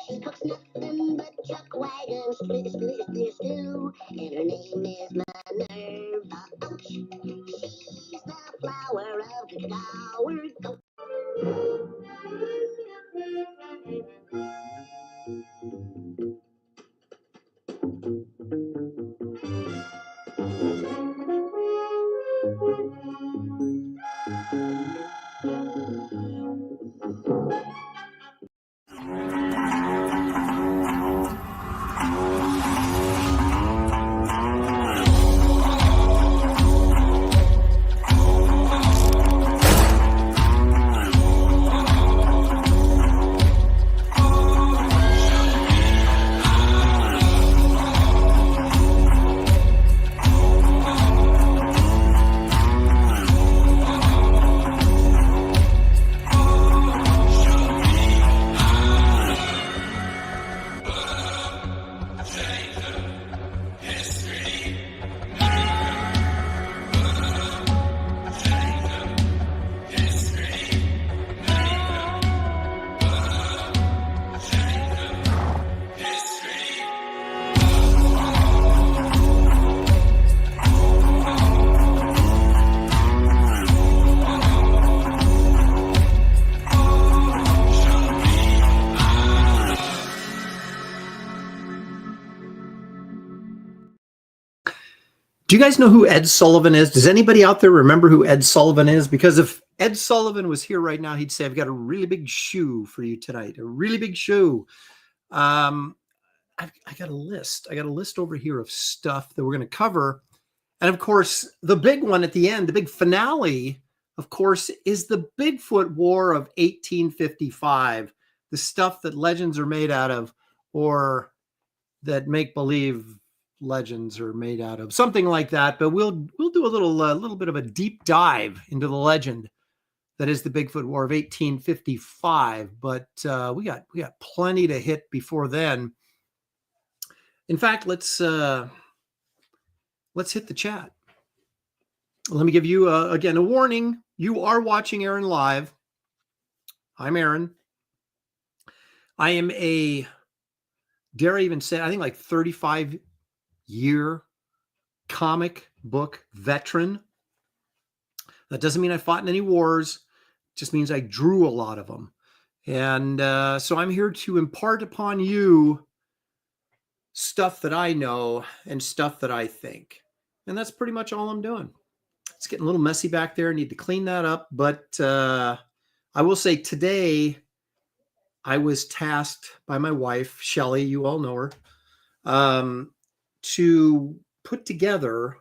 She cooks nothing but chuck wagons, stew, and her name is Minerva. Ouch! She's the flower of the flower. Do you guys know who Ed Sullivan is? Does anybody out there remember who Ed Sullivan is? Because if Ed Sullivan was here right now, he'd say, I've got a really big shoe for you tonight. A really big shoe. I got a list. I got a list over here of stuff that we're going to cover. And of course, the big one at the end, the big finale, of course, is the Bigfoot War of 1855. The stuff that legends are made out of, or that make-believe legends are made out of, something like that. But we'll do a little bit of a deep dive into the legend that is the Bigfoot War of 1855. But we got plenty to hit before then. In fact, let's hit the chat. Let me give you again a warning. You are watching Aaron live. I'm Aaron. I am a, dare I even say, I think like 35-year comic book veteran. That doesn't mean I fought in any wars. It just means I drew a lot of them. And so I'm here to impart upon you stuff that I know and stuff that I think. And that's pretty much all I'm doing. It's getting a little messy back there. I need to clean that up. But I will say today, I was tasked by my wife, Shelly, you all know her, to put together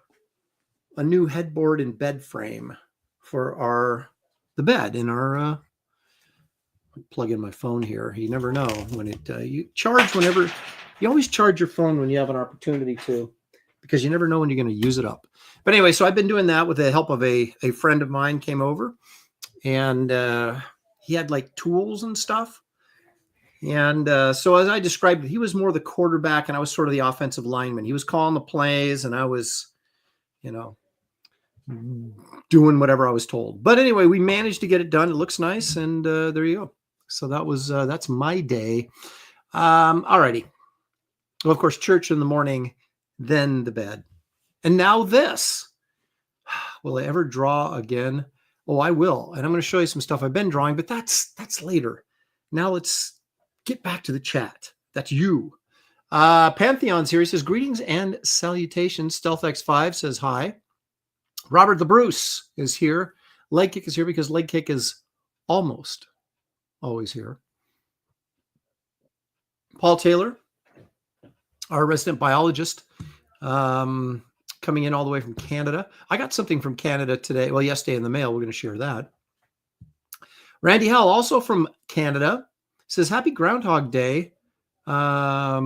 a new headboard and bed frame for the bed in our plug in my phone here. You never know when you charge whenever. You always charge your phone when you have an opportunity to, because you never know when you're going to use it up. But anyway, so I've been doing that with the help of a friend of mine came over, and he had like tools and stuff. And so as I described it, he was more the quarterback and I was sort of the offensive lineman. He was calling the plays and I was, doing whatever I was told. But anyway, we managed to get it done. It looks nice. And there you go. So that's my day. All righty. Well, of course, church in the morning, then the bed. And now this. Will I ever draw again? Oh, I will. And I'm going to show you some stuff I've been drawing, but that's later. Now let's get back to the chat. That's you. Pantheon's here. He says, greetings and salutations. Stealth X5 says hi. Robert the Bruce is here. Leg Kick is here because Leg Kick is almost always here. Paul Taylor, our resident biologist, coming in all the way from Canada. I got something from Canada today. Well, yesterday in the mail. We're going to share that. Randy Howell, also from Canada, says, happy Groundhog Day. My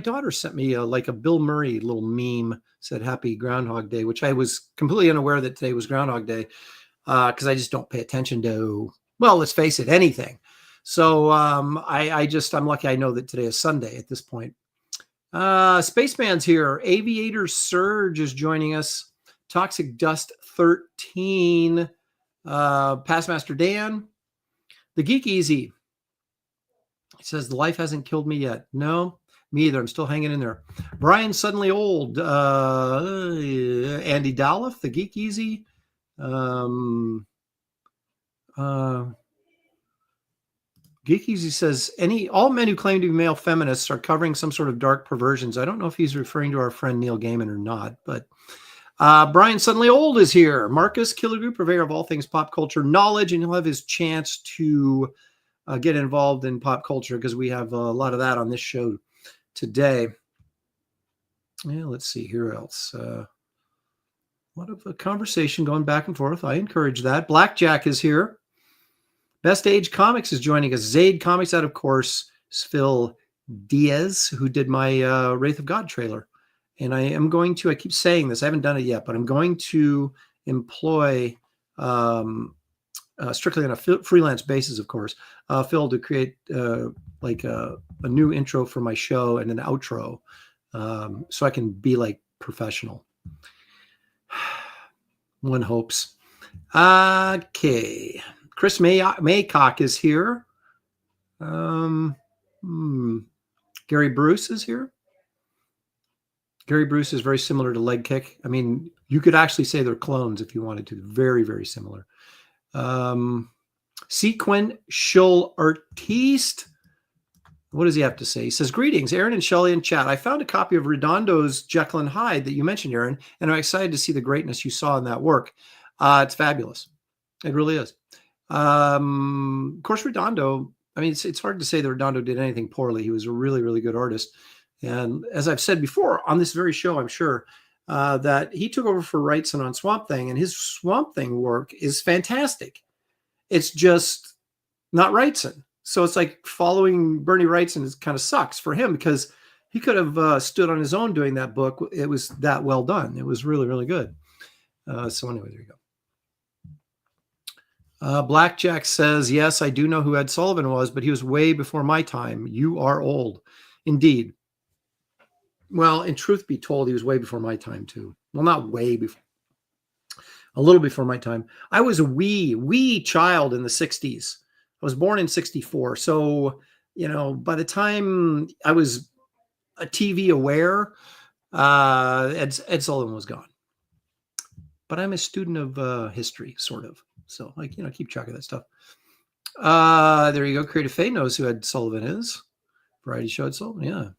daughter sent me like a Bill Murray little meme, said happy Groundhog Day, which I was completely unaware that today was Groundhog Day because I just don't pay attention to, well, let's face it, anything. So I'm lucky I know that today is Sunday at this point. Spaceman's here. Aviator Surge is joining us. Toxic Dust 13. Passmaster Dan. The Geek Easy. He says, the life hasn't killed me yet. No, me either. I'm still hanging in there. Brian Suddenly Old. Andy Dowliff, The Geek Easy. Geek Easy says, all men who claim to be male feminists are covering some sort of dark perversions. I don't know if he's referring to our friend Neil Gaiman or not, but Brian Suddenly Old is here. Marcus Killigrew, purveyor of all things pop culture knowledge, and he'll have his chance to get involved in pop culture because we have a lot of that on this show today. Yeah, let's see here else. A lot of a conversation going back and forth. I encourage that. Blackjack is here. Best Age Comics is joining us. Zaid Comics out, of course, is Phil Diaz, who did my Wraith of God trailer. And I am going to, I keep saying this, I haven't done it yet, but I'm going to employ, strictly on a freelance basis, of course, Phil to create like a new intro for my show and an outro so I can be like professional. One hopes. Okay. Chris Maycock is here. Gary Bruce is here. Gary Bruce is very similar to Leg Kick. I mean, you could actually say they're clones if you wanted to. Very, very similar. Sequential Artiste. What does he have to say? He says, greetings, Aaron and Shelley in chat. I found a copy of Redondo's Jekyll and Hyde that you mentioned, Aaron, and I'm excited to see the greatness you saw in that work. It's fabulous. It really is. Of course, Redondo, I mean, it's hard to say that Redondo did anything poorly. He was a really, really good artist. And as I've said before on this very show, I'm sure that he took over for Wrightson on Swamp Thing, and his Swamp Thing work is fantastic. It's just not Wrightson. So it's like following Bernie Wrightson kind of sucks for him because he could have stood on his own doing that book. It was that well done. It was really, really good. So anyway, there you go. Blackjack says, yes, I do know who Ed Sullivan was, but he was way before my time. You are old. Indeed. Well, in truth be told, he was way before my time too. Well, not way before. A little before my time. I was a wee child in the 60s. I was born in 64. So, you know, by the time I was a TV aware, Ed Sullivan was gone. But I'm a student of history, sort of. So, like, you know, keep track of that stuff. There you go. Creative Faye knows who Ed Sullivan is. Variety show Ed Sullivan,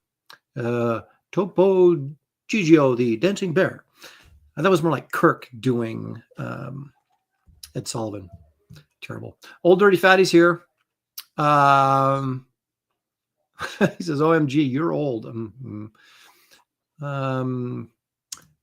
yeah. Topo Gigio, the Dancing Bear. That was more like Kirk doing Ed Sullivan. Terrible. Old Dirty Fatty's here. He says, OMG, you're old.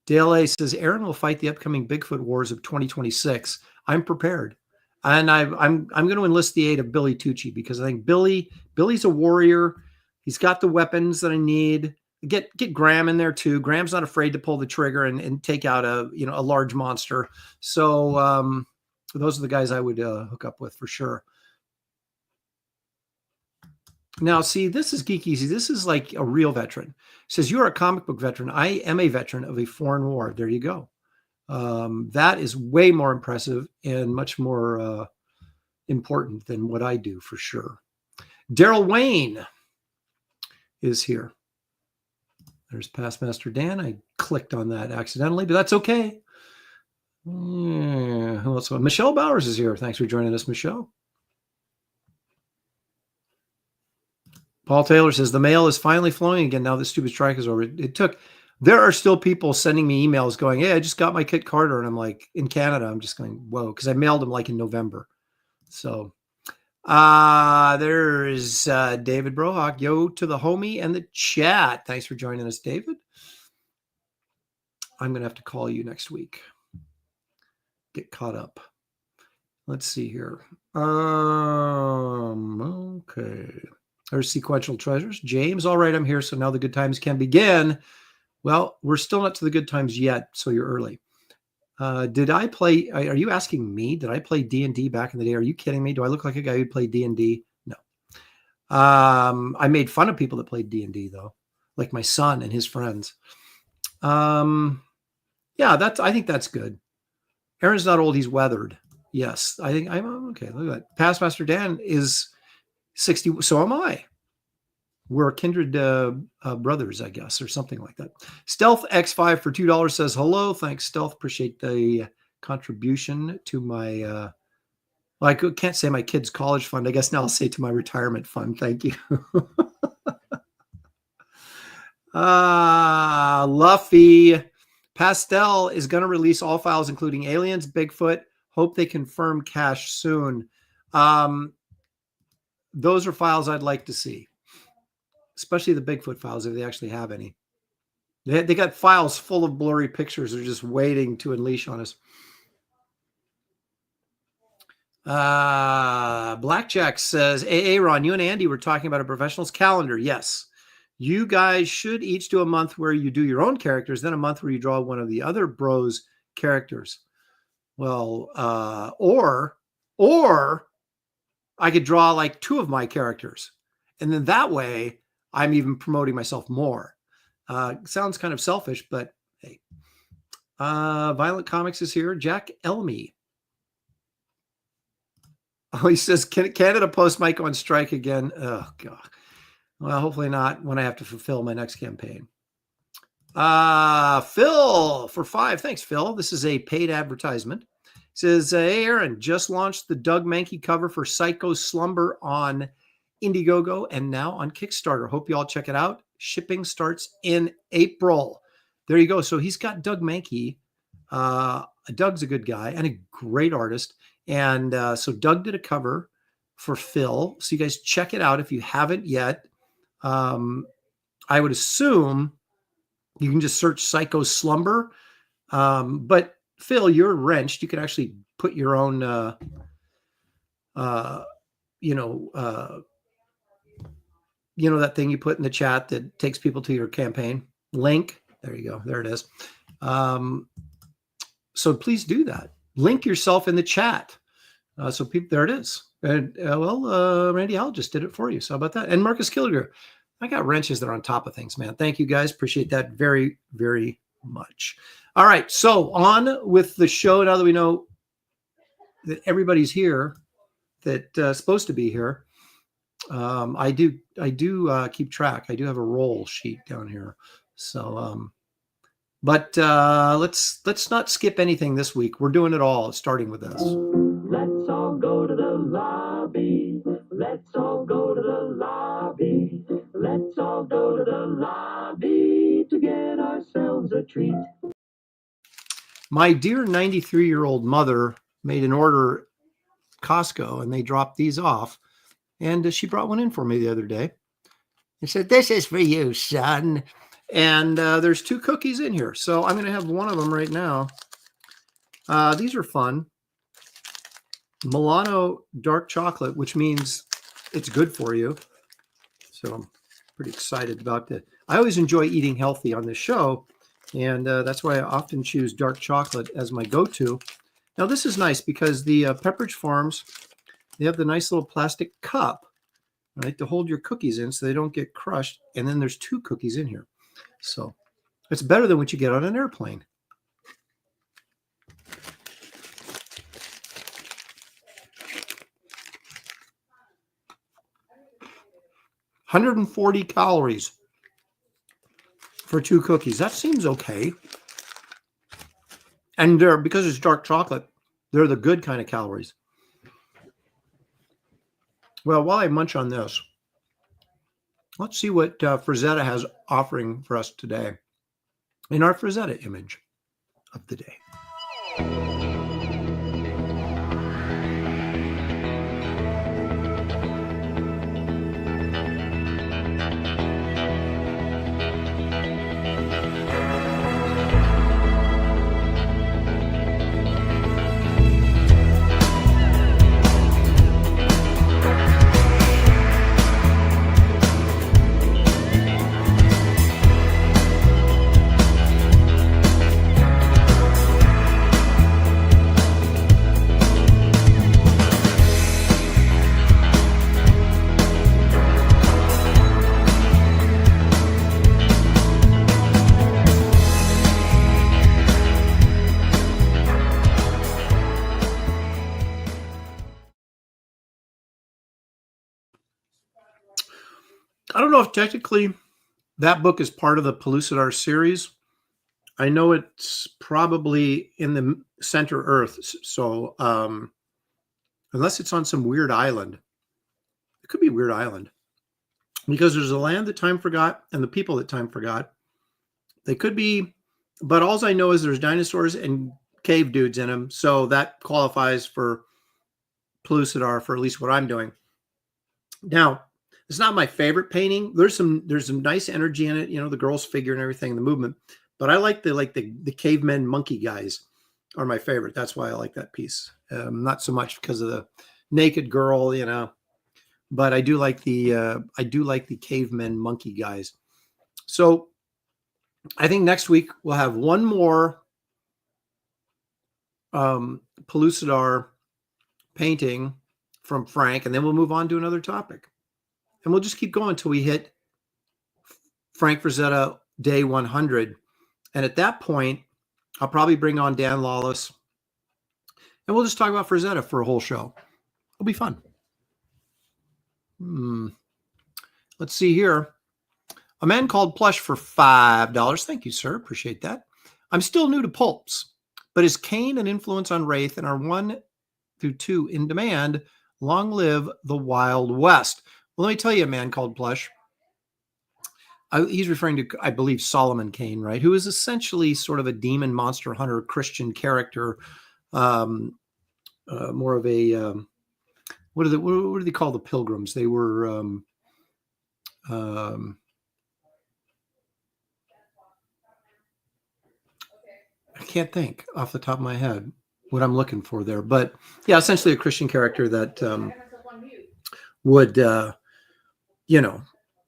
Dale A says, Aaron will fight the upcoming Bigfoot Wars of 2026. I'm prepared. And I'm going to enlist the aid of Billy Tucci because I think Billy's a warrior. He's got the weapons that I need. Get Graham in there too. Graham's not afraid to pull the trigger and take out a large monster. So those are the guys I would hook up with for sure. Now, see, this is Geek Easy. This is like a real veteran. It says, you are a comic book veteran. I am a veteran of a foreign war. There you go. That is way more impressive and much more important than what I do for sure. Daryl Wayne is here. There's Past Master Dan. I clicked on that accidentally, but that's okay. Yeah, who else? Michelle Bowers is here. Thanks for joining us, Michelle. Paul Taylor says the mail is finally flowing again now the stupid strike is over. There are still people sending me emails going, hey, I just got my Kit Carter. And I'm like, in Canada, I'm just going, whoa, because I mailed them like in November. So there's David Brohock. Yo to the homie and the chat. Thanks for joining us, David. I'm going to have to call you next week. Get caught up. Let's see here. Okay. There's Sequential Treasures. James, all right, I'm here. So now the good times can begin. Well, we're still not to the good times yet, so you're early. Did I play? Are you asking me? Did I play D&D back in the day? Are you kidding me? Do I look like a guy who played D&D? No. I made fun of people that played D&D though, like my son and his friends. Yeah, I think that's good. Aaron's not old; he's weathered. Yes, I think I'm okay. Look at that. Past Master Dan is 60. So am I. We're kindred brothers, I guess, or something like that. Stealth X5 for $2 says hello. Thanks, Stealth. Appreciate the contribution to my, well, I can't say my kids' college fund. I guess now I'll say to my retirement fund. Thank you. Luffy. Pastel is going to release all files, including Aliens, Bigfoot. Hope they confirm cache soon. Those are files I'd like to see. Especially the Bigfoot files, if they actually have any. They got files full of blurry pictures. They're just waiting to unleash on us. Blackjack says, hey, Ron, you and Andy were talking about a professional's calendar. Yes. You guys should each do a month where you do your own characters, then a month where you draw one of the other bros' characters. Well, or I could draw like two of my characters. And then that way, I'm even promoting myself more. Sounds kind of selfish, but hey. Violent Comics is here. Jack Elmy. Oh, he says, Canada Post might go on strike again. Oh, God. Well, hopefully not when I have to fulfill my next campaign. Phil for 5. Thanks, Phil. This is a paid advertisement. He says, hey, Aaron, just launched the Doug Mankey cover for Psycho Slumber on Indiegogo and now on Kickstarter. Hope you all check it out. Shipping starts in April. There you go. So he's got Doug Mankey. Doug's a good guy and a great artist. And so Doug did a cover for Phil. So you guys check it out if you haven't yet. I would assume you can just search Psycho Slumber. But Phil, you're wrenched. You can actually put your own, that thing you put in the chat that takes people to your campaign link. There you go. There it is. So please do that. Link yourself in the chat. So people, there it is. And Randy Howell just did it for you. So how about that? And Marcus Kilger. I got wrenches that are on top of things, man. Thank you guys. Appreciate that very, very much. All right. So on with the show. Now that we know that everybody's here that's supposed to be here. I do keep track. I do have a roll sheet down here. So, but let's not skip anything this week. We're doing it all, starting with this. Let's all go to the lobby. Let's all go to the lobby. Let's all go to the lobby to get ourselves a treat. My dear 93-year-old mother made an order at Costco, and they dropped these off. And she brought one in for me the other day. And said, this is for you, son. And there's 2 cookies in here. So I'm going to have one of them right now. These are fun. Milano dark chocolate, which means it's good for you. So I'm pretty excited about that. I always enjoy eating healthy on this show. And that's why I often choose dark chocolate as my go-to. Now, this is nice because the Pepperidge Farms, they have the nice little plastic cup, right, to hold your cookies in so they don't get crushed. And then there's 2 cookies in here. So it's better than what you get on an airplane. $140 calories for 2 cookies. That seems okay. And they're, because it's dark chocolate, they're the good kind of calories. Well, while I munch on this, let's see what Frazetta has offering for us today in our Frazetta image of the day. I don't know if technically that book is part of the Pellucidar series. I know it's probably in the center Earth. So unless it's on some weird island, it could be a weird island because there's a land that time forgot and the people that time forgot. They could be, but all I know is there's dinosaurs and cave dudes in them. So that qualifies for Pellucidar for at least what I'm doing. Now, it's not my favorite painting. There's some nice energy in it, you know, the girl's figure and everything, the movement. But I like the cavemen monkey guys are my favorite. That's why I like that piece. Not so much because of the naked girl, you know, but I do like the cavemen monkey guys. So I think next week we'll have one more Pellucidar painting from Frank, and then we'll move on to another topic. And we'll just keep going until we hit Frank Frazetta day 100. And at that point, I'll probably bring on Dan Lawless. And we'll just talk about Frazetta for a whole show. It'll be fun. Let's see here. A man called Plush for $5. Thank you, sir. Appreciate that. I'm still new to pulps, but is Kane an influence on Wraith and are 1 through 2 in demand? Long live the Wild West. Well, let me tell you, a man called Plush. He's referring to, I believe, Solomon Kane, right? Who is essentially sort of a demon monster hunter Christian character, more of a what do they call the pilgrims? They were I can't think off the top of my head what I'm looking for there, but yeah, essentially a Christian character that would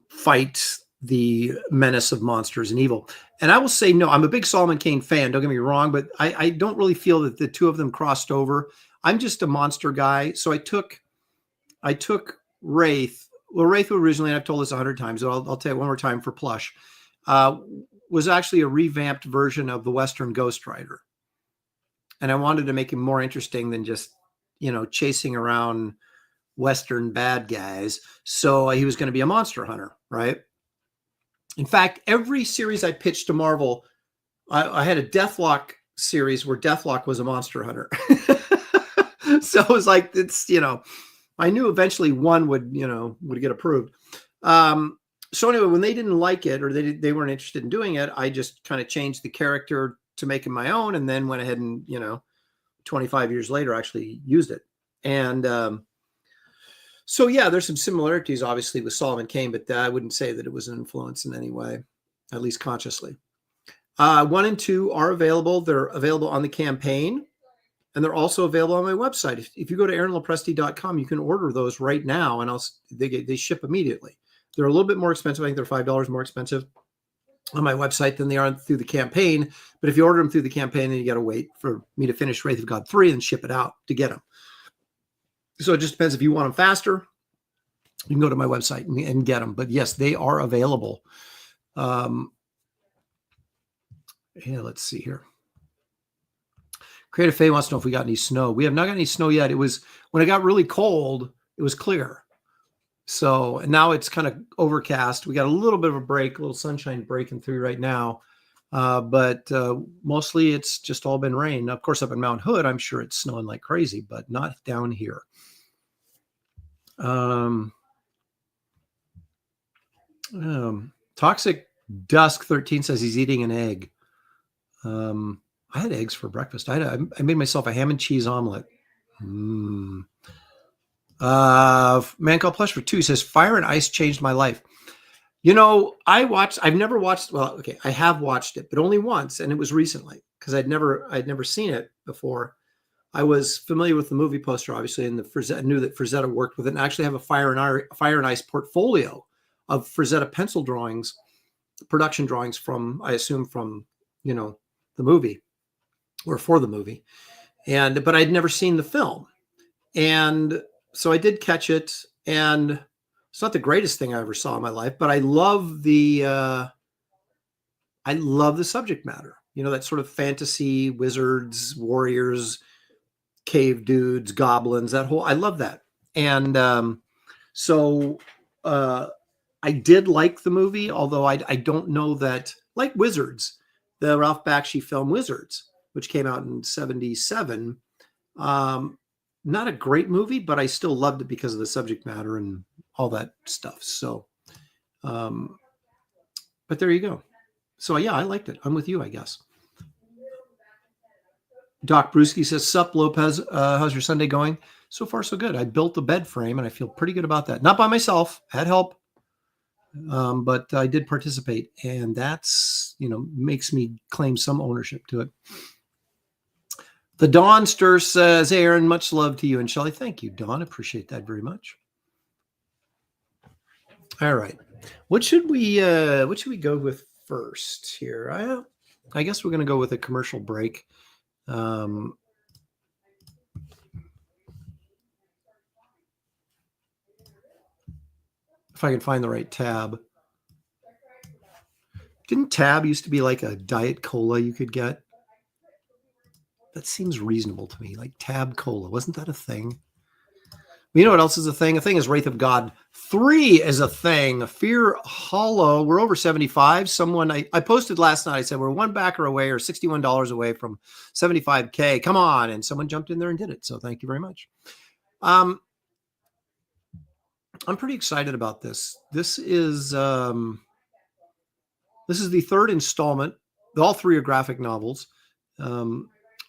fight the menace of monsters and evil. And I will say, no, I'm a big Solomon Kane fan. Don't get me wrong, but I don't really feel that the two of them crossed over. I'm just a monster guy. So I took Wraith. Well, Wraith originally, and I've told this 100 times, so I'll tell you one more time for Plush, was actually a revamped version of the Western Ghost Rider. And I wanted to make him more interesting than just, chasing around Western bad guys. So he was going to be a monster hunter, right? In fact, every series I pitched to Marvel, I had a Deathlock series where Deathlock was a monster hunter. So it was like, I knew eventually one would get approved. So anyway, when they didn't like it or they weren't interested in doing it, I just kind of changed the character to make him my own, and then went ahead and 25 years later actually used it. And so yeah, there's some similarities obviously with Solomon Kane, but I wouldn't say that it was an influence in any way, at least consciously. 1 and 2 are available. They're available on the campaign, and they're also available on my website. If you go to aaronlopresti.com, you can order those right now, and they ship immediately. They're a little bit more expensive. I think they're $5 more expensive on my website than they are through the campaign. But if you order them through the campaign, then you got to wait for me to finish Wraith of God 3 and ship it out to get them. So it just depends. If you want them faster, you can go to my website and get them. But yes, they are available. Yeah, let's see here. Creative Faye wants to know if we got any snow. We have not got any snow yet. It was when it got really cold, it was clear. So now it's kind of overcast. We got a little bit of a break, a little sunshine breaking through right now. But mostly it's just all been rain. Of course, up in Mount Hood, I'm sure it's snowing like crazy, but not down here. Toxic Dusk 13 says he's eating an egg. I had eggs for breakfast. I made myself a ham and cheese omelet. Man Called Plush for 2 says Fire and Ice changed my life. I've never watched, I have watched it, but only once, and it was recently because I'd never seen it before. I was familiar with the movie poster, obviously, and knew that Frazetta worked with it, and actually have a Fire and Ice portfolio of Frazetta pencil drawings, production drawings from, I assume, from the movie or for the movie, but I'd never seen the film, and so I did catch it, and it's not the greatest thing I ever saw in my life, but I love the subject matter. That sort of fantasy, wizards, warriors, cave dudes, goblins, I love that. And so I did like the movie, although I don't know that, like Wizards, the Ralph Bakshi film Wizards, which came out in 1977, not a great movie, but I still loved it because of the subject matter and all that stuff. So, but there you go. So yeah, I liked it. I'm with you, I guess. Doc Brewski says, Sup, Lopez, how's your Sunday going? So far, so good. I built a bed frame and I feel pretty good about that. Not by myself, I had help, but I did participate, and that's, makes me claim some ownership to it. The Dawnster says, hey, Aaron, much love to you and Shelley. Thank you, Dawn. Appreciate that very much. All right. What should we go with first here? I guess we're going to go with a commercial break. If I can find the right tab. Didn't Tab used to be like a Diet Cola you could get? That seems reasonable to me. Like Tab Cola. Wasn't that a thing? You know what else is a thing? A thing is Wraith of God 3 is a thing. Fear Hollow. We're over 75. Someone, I posted last night. I said, we're one backer away or $61 away from 75K. Come on. And someone jumped in there and did it. So thank you very much. I'm pretty excited about this. This is the third installment. All 3 are graphic novels.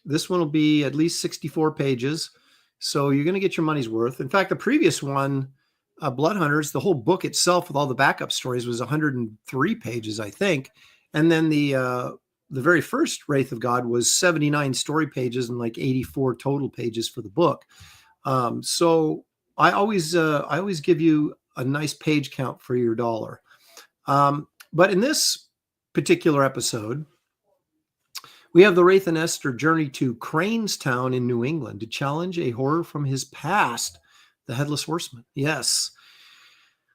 This one will be at least 64 pages. So you're going to get your money's worth. In fact, the previous one, Blood Hunters, the whole book itself with all the backup stories was 103 pages, I think. And then the very first Wraith of God was 79 story pages and like 84 total pages for the book. So I always give you a nice page count for your dollar. But in this particular episode, we have the Wraith and Esther journey to Cranestown in New England to challenge a horror from his past, the Headless Horseman. Yes.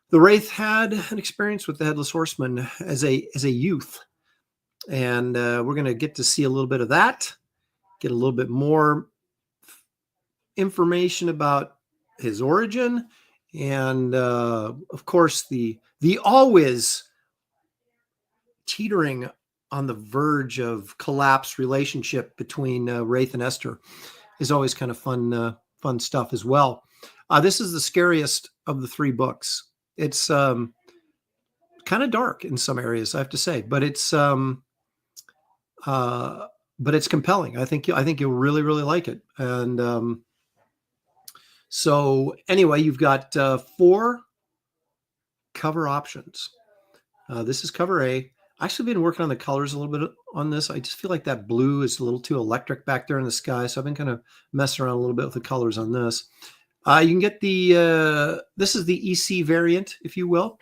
The Wraith had an experience with the Headless Horseman as a youth. And we're going to get to see a little bit of that, get a little bit more information about his origin, and of course the always teetering on the verge of collapse relationship between Wraith and Esther is always kind of fun stuff as well. This is the scariest of the 3 books. It's kind of dark in some areas, I have to say, but it's compelling. I think you'll really, really like it. And so anyway, you've got 4 cover options. This is cover A. I've actually been working on the colors a little bit on this. I just feel like that blue is a little too electric back there in the sky. So I've been kind of messing around a little bit with the colors on this. You can get this is the EC variant, if you will,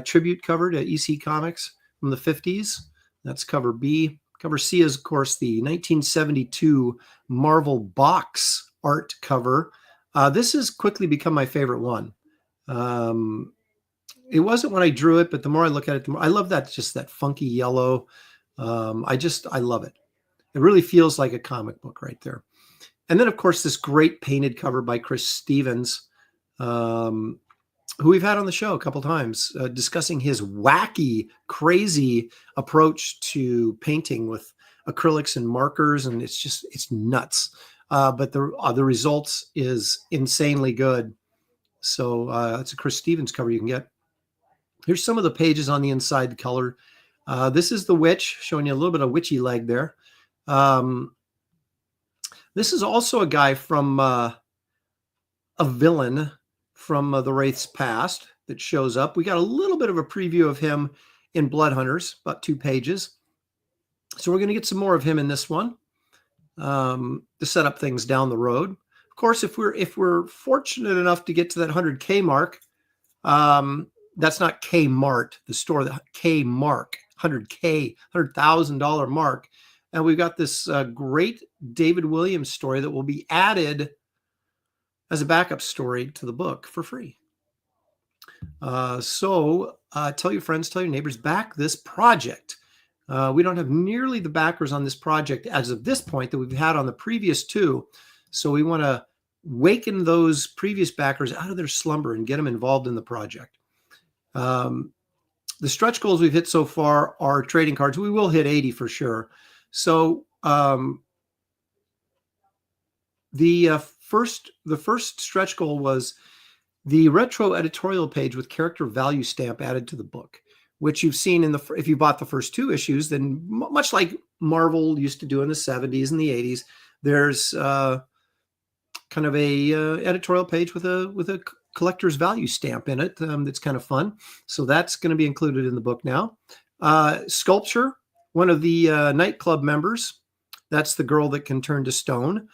tribute cover to EC Comics from the 50s. That's cover B. Cover C is, of course, the 1972 Marvel box art cover. This has quickly become my favorite one. It wasn't when I drew it, but the more I look at it, the more I love that, just that funky yellow. I love it. It really feels like a comic book right there. And then, of course, this great painted cover by Chris Stevens. who we've had on the show a couple times, discussing his wacky, crazy approach to painting with acrylics and markers, and it's nuts. But the results is insanely good. So it's a Chris Stevens cover you can get. Here's some of the pages on the inside color. This is the witch, showing you a little bit of witchy leg there. This is also a guy from a villain from the Wraith's past that shows up. We got a little bit of a preview of him in Blood Hunters, about 2 pages. So we're going to get some more of him in this one to set up things down the road. Of course, if we're fortunate enough to get to that 100K mark, that's not Kmart, the store, the K mark, 100K, $100,000 mark. And we've got this great David Williams story that will be added as a backup story to the book for free. So tell your friends, tell your neighbors, back this project. We don't have nearly the backers on this project as of this point that we've had on the previous 2. So we want to waken those previous backers out of their slumber and get them involved in the project. The stretch goals we've hit so far are trading cards. We will hit 80 for sure. So the first stretch goal was the retro editorial page with character value stamp added to the book, which you've seen if you bought the first 2 issues, then much like Marvel used to do in the 70s and the 80s, there's kind of a editorial page with a collector's value stamp in it. That's kind of fun. So that's going to be included in the book now. Sculpture, one of the nightclub members, that's the girl that can turn to stone.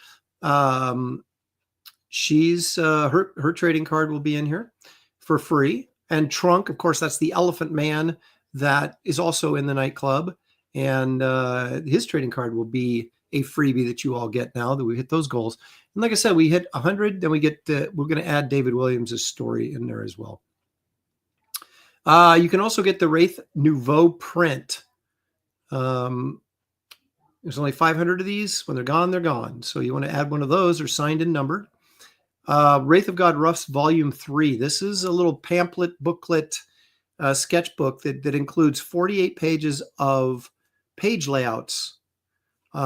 She's her trading card will be in here for free. And Trunk, of course, that's the elephant man that is also in the nightclub, and his trading card will be a freebie that you all get now that we hit those goals. And like I said, we hit 100, then we get we're going to add David Williams' story in there as well. You can also get the Wraith Nouveau print. There's only 500 of these. When they're gone, they're gone. So you want to add one of those. They're signed and numbered. Wraith of God Roughs Volume 3. This is a little pamphlet booklet sketchbook that includes 48 pages of page layouts.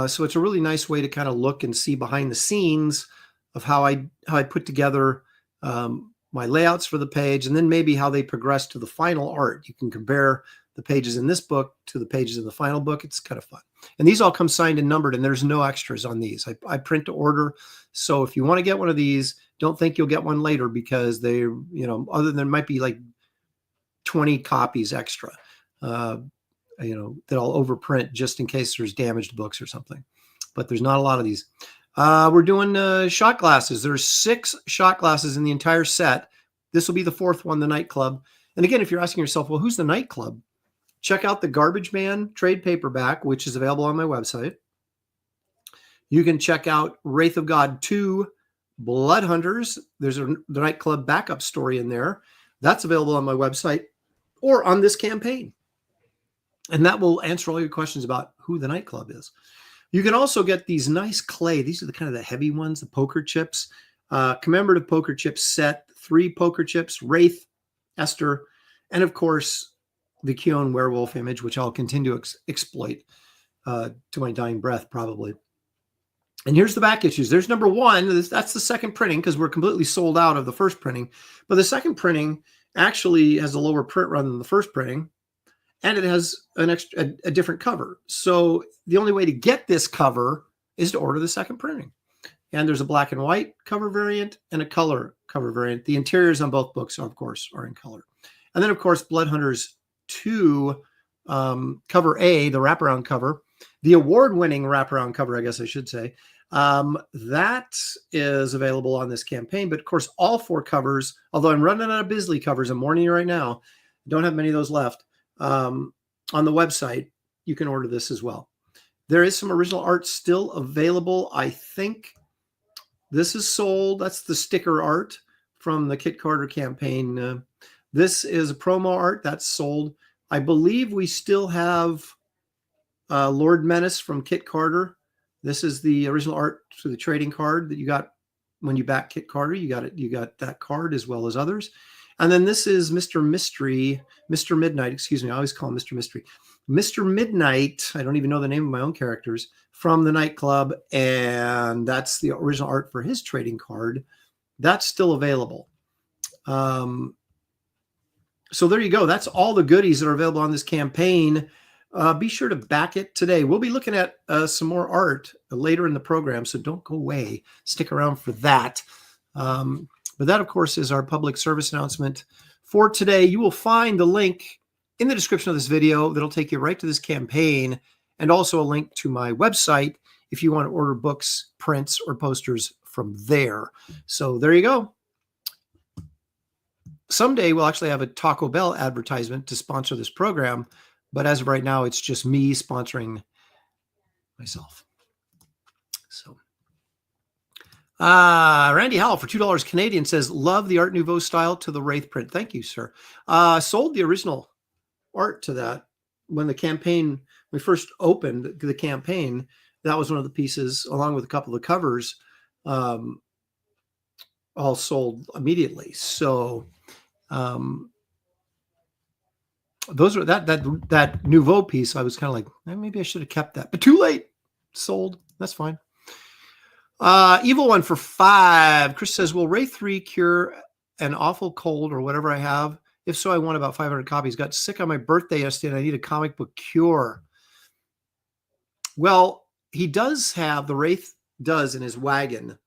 So it's a really nice way to kind of look and see behind the scenes of how I put together my layouts for the page, and then maybe how they progress to the final art. You can compare the pages in this book to the pages in the final book. It's kind of fun. And these all come signed and numbered, and there's no extras on these. I print to order. So if you want to get one of these, don't think you'll get one later, because they, other than might be like 20 copies extra, that I'll overprint just in case there's damaged books or something. But there's not a lot of these. We're doing shot glasses. There's 6 shot glasses in the entire set. This will be the 4th one, the nightclub. And again, if you're asking yourself, well, who's the nightclub? Check out the Garbage Man trade paperback, which is available on my website. You can check out Wraith of God 2 Blood Hunters. There's the nightclub backup story in there. That's available on my website or on this campaign. And that will answer all your questions about who the nightclub is. You can also get these nice clay. These are the kind of the heavy ones, the poker chips. Commemorative poker chip set, 3 poker chips, Wraith, Esther, and of course, the Keown werewolf image, which I'll continue to exploit to my dying breath, probably. And here's the back issues. There's number 1. That's the second printing, because we're completely sold out of the first printing. But the second printing actually has a lower print run than the first printing, and it has a different cover. So the only way to get this cover is to order the second printing. And there's a black and white cover variant and a color cover variant. The interiors on both books, of course, are in color. And then, of course, Blood Hunters 2, cover A, the wraparound cover, the award-winning wraparound cover, I guess I should say, that is available on this campaign. But, of course, all 4 covers, although I'm running out of Bisley covers, I'm warning you right now, don't have many of those left. On the website, you can order this as well. There is some original art still available. I think this is sold. That's the sticker art from the Kit Carter campaign. This is a promo art that's sold. I believe we still have Lord Menace from Kit Carter. This is the original art for the trading card that you got when you back Kit Carter. You got that card as well as others. And then this is Mr. Mystery, Mr. Midnight, excuse me. I always call him Mr. Mystery. Mr. Midnight, I don't even know the name of my own characters, from the nightclub. And that's the original art for his trading card. That's still available. So there you go. That's all the goodies that are available on this campaign. Be sure to back it today. We'll be looking at some more art later in the program, so don't go away. Stick around for that. But that, of course, is our public service announcement for today. You will find the link in the description of this video that'll take you right to this campaign, and also a link to my website if you want to order books, prints, or posters from there. So there you go. Someday we'll actually have a Taco Bell advertisement to sponsor this program, but as of right now, it's just me sponsoring myself. So, Randy Howell for $2 Canadian says, love the Art Nouveau style to the Wraith print. Thank you, sir. Sold the original art to that when the campaign, we first opened the campaign. That was one of the pieces, along with a couple of the covers, all sold immediately. So, those are that Nouveau piece. I was kind of like, maybe I should have kept that, but too late. Sold. That's fine. Evil One for $5. Chris says, will Wraith 3 cure an awful cold or whatever I have? If so, I want about 500 copies. Got sick on my birthday yesterday and I need a comic book cure. Well, he does have, the Wraith does in his wagon,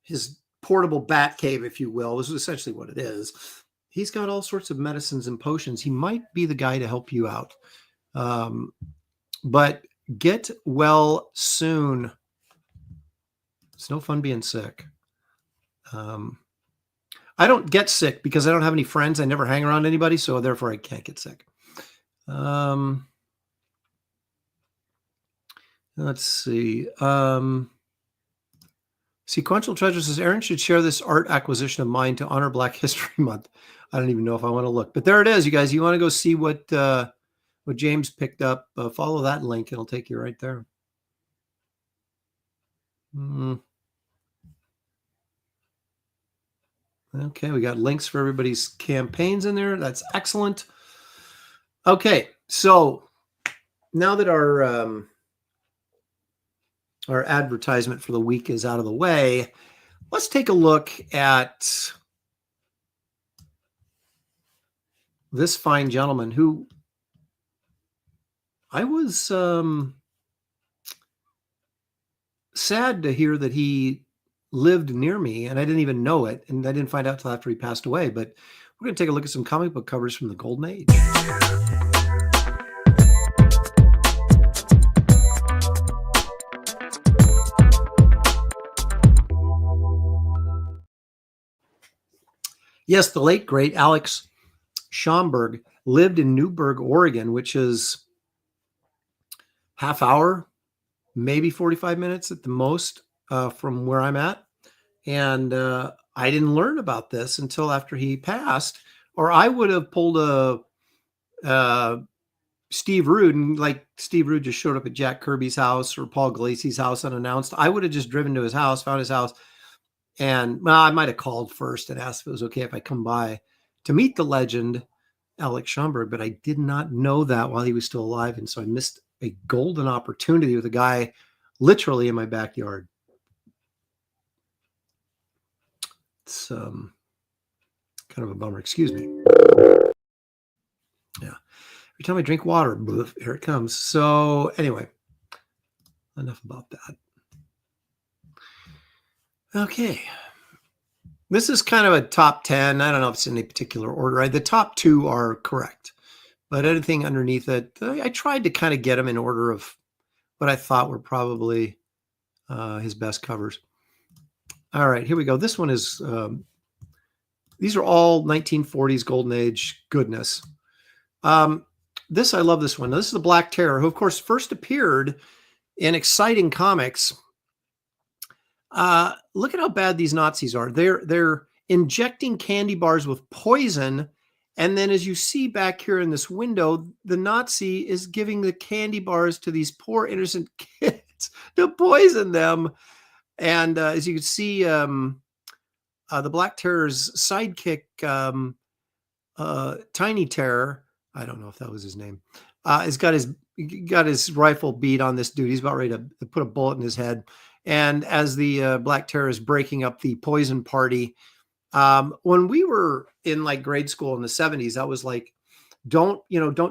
his portable bat cave, if you will. This is essentially what it is. He's got all sorts of medicines and potions. He might be the guy to help you out. But get well soon. It's no fun being sick. I don't get sick because I don't have any friends. I never hang around anybody, so therefore I can't get sick. Let's see. Sequential Treasure says, Aaron should share this art acquisition of mine to honor Black History Month. I don't even know if I want to look, but there it is, you guys. You want to go see what James picked up? Follow that link; it'll take you right there. Okay, we got links for everybody's campaigns in there. That's excellent. Okay, so now that our advertisement for the week is out of the way, let's take a look at this fine gentleman who I was sad to hear that he lived near me, and I didn't even know it, and I didn't find out till after he passed away. But we're going to take a look at some comic book covers from the Golden Age. Yes, the late, great Alex Schomburg lived in Newberg, Oregon, which is half hour, maybe 45 minutes at the most from where I'm at. And I didn't learn about this until after he passed, or I would have pulled a Steve Rude, and like Steve Rude just showed up at Jack Kirby's house or Paul Gleasy's house unannounced. I would have just driven to his house, found his house, and I might have called first and asked if it was okay if I come by to meet the legend, Alex Schomburg, but I did not know that while he was still alive. And so I missed a golden opportunity with a guy literally in my backyard. It's kind of a bummer. Excuse me. Yeah. Every time I drink water, here it comes. So anyway, enough about that. Okay. This is kind of a top 10. I don't know if it's in any particular order. The top 2 are correct, but anything underneath it, I tried to kind of get them in order of what I thought were probably his best covers. All right, here we go. This one is, these are all 1940s Golden Age goodness. I love this one. Now, this is the Black Terror, who of course first appeared in Exciting Comics. Look at how bad these Nazis are. They're injecting candy bars with poison. And then as you see back here in this window, the Nazi is giving the candy bars to these poor innocent kids to poison them. And as you can see, the Black Terror's sidekick Tiny Terror, I don't know if that was his name, has got his rifle bead on this dude. He's about ready to put a bullet in his head. And as the Black Terror is breaking up the poison party, when we were in like grade school in the 70s, that was like, don't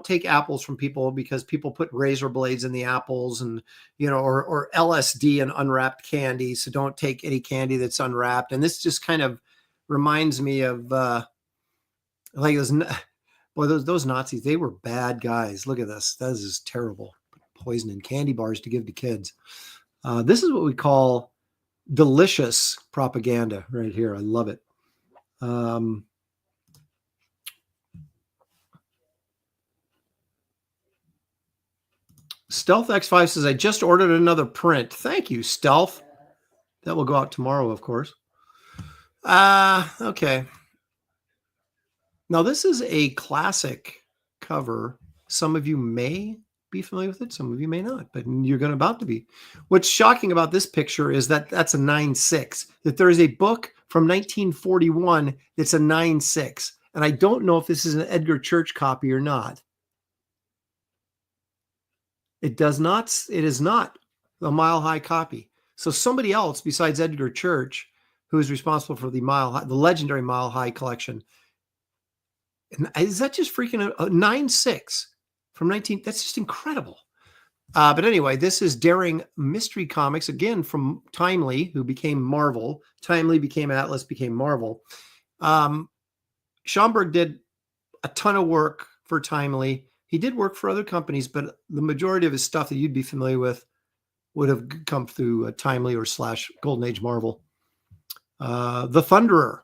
take apples from people because people put razor blades in the apples, and or LSD and unwrapped candy. So don't take any candy that's unwrapped. And this just kind of reminds me of like those Nazis. They were bad guys. Look at this. This is terrible. Poison in candy bars to give to kids. This is what we call delicious propaganda right here. I love it. Stealth X5 says, I just ordered another print. Thank you, Stealth. That will go out tomorrow, of course. Okay. Now, this is a classic cover. Some of you may be familiar with it. Some of you may not, but you're about to be. What's shocking about this picture is that that's a 9.6, that there is a book from 1941 that's a 9.6. And I don't know if this is an Edgar Church copy or not. It is not a Mile High copy. So somebody else besides Edgar Church, who is responsible for the legendary Mile High collection. And is that just freaking a 9.6 from 19? That's just incredible. But anyway, this is Daring Mystery Comics, again from Timely, who became Marvel. Timely became Atlas, became Marvel. Schomburg did a ton of work for Timely. He did work for other companies, but the majority of his stuff that you'd be familiar with would have come through Timely or / Golden Age Marvel. The Thunderer.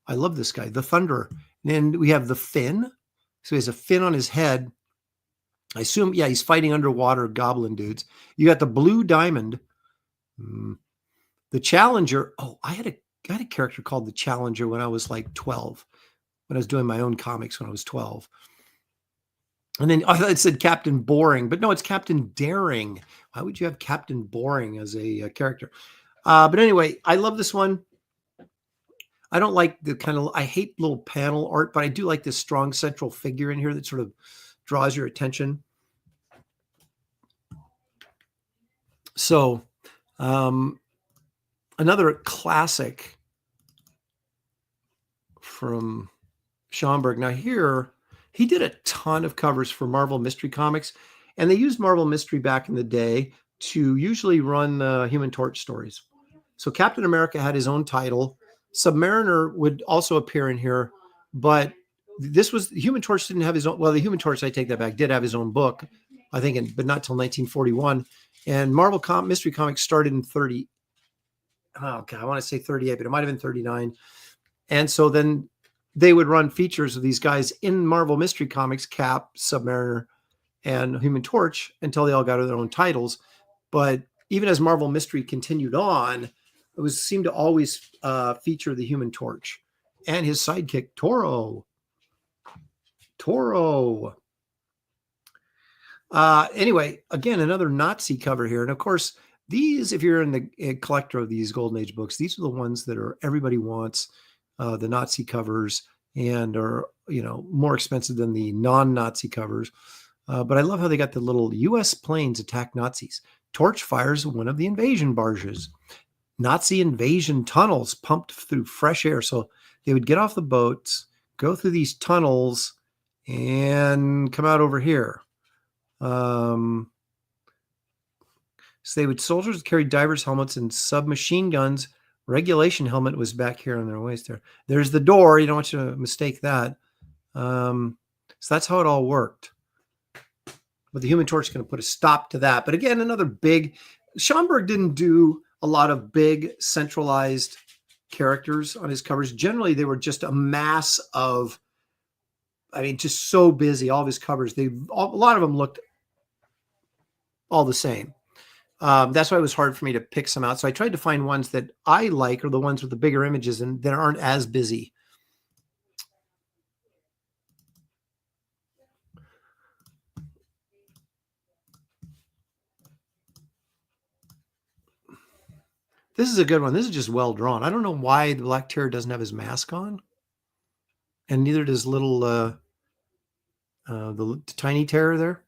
I love this guy, the Thunderer. And then we have the Fin. So he has a fin on his head. I assume, yeah, he's fighting underwater goblin dudes. You got the Blue Diamond. The Challenger. Oh, I had a character called the Challenger when I was like 12, when I was doing my own comics when I was 12. And then I thought it said Captain Boring, but no, it's Captain Daring. Why would you have Captain Boring as a character? But anyway, I love this one. I don't like I hate little panel art, but I do like this strong central figure in here that sort of draws your attention. So another classic from Schomburg. Now here, he did a ton of covers for Marvel Mystery Comics, and they used Marvel Mystery back in the day to usually run Human Torch stories. So Captain America had his own title. Submariner would also appear in here, but this was Human Torch didn't have his own. Well, the Human Torch, I take that back, did have his own book, I think, but not till 1941. And Marvel Mystery Comics started in 30. Oh God, I want to say 38, but it might have been 39. And so then they would run features of these guys in Marvel Mystery Comics, Cap, Submariner, and Human Torch, until they all got their own titles. But even as Marvel Mystery continued on, it seemed to always feature the Human Torch and his sidekick, Toro. Anyway, again, another Nazi cover here. And of course, these, if you're a collector of these Golden Age books, these are the ones that everybody wants, the Nazi covers, and are, more expensive than the non-Nazi covers. But I love how they got the little U.S. planes attack Nazis. Torch fires one of the invasion barges. Nazi invasion tunnels pumped through fresh air. So they would get off the boats, go through these tunnels, and come out over here. So soldiers carried divers helmets and submachine guns. Regulation helmet was back here on their waist there. There's the door. You don't want you to mistake that. So that's how it all worked. But the Human Torch is going to put a stop to that. But again, another big... Schomburg didn't do a lot of big centralized characters on his covers. Generally, they were just a mass of... just so busy. All of his covers, a lot of them looked all the same. That's why it was hard for me to pick some out. So I tried to find ones that I like, or the ones with the bigger images and that aren't as busy. This is a good one. This is just well drawn. I don't know why the Black Terror doesn't have his mask on. and neither does little the tiny terror there.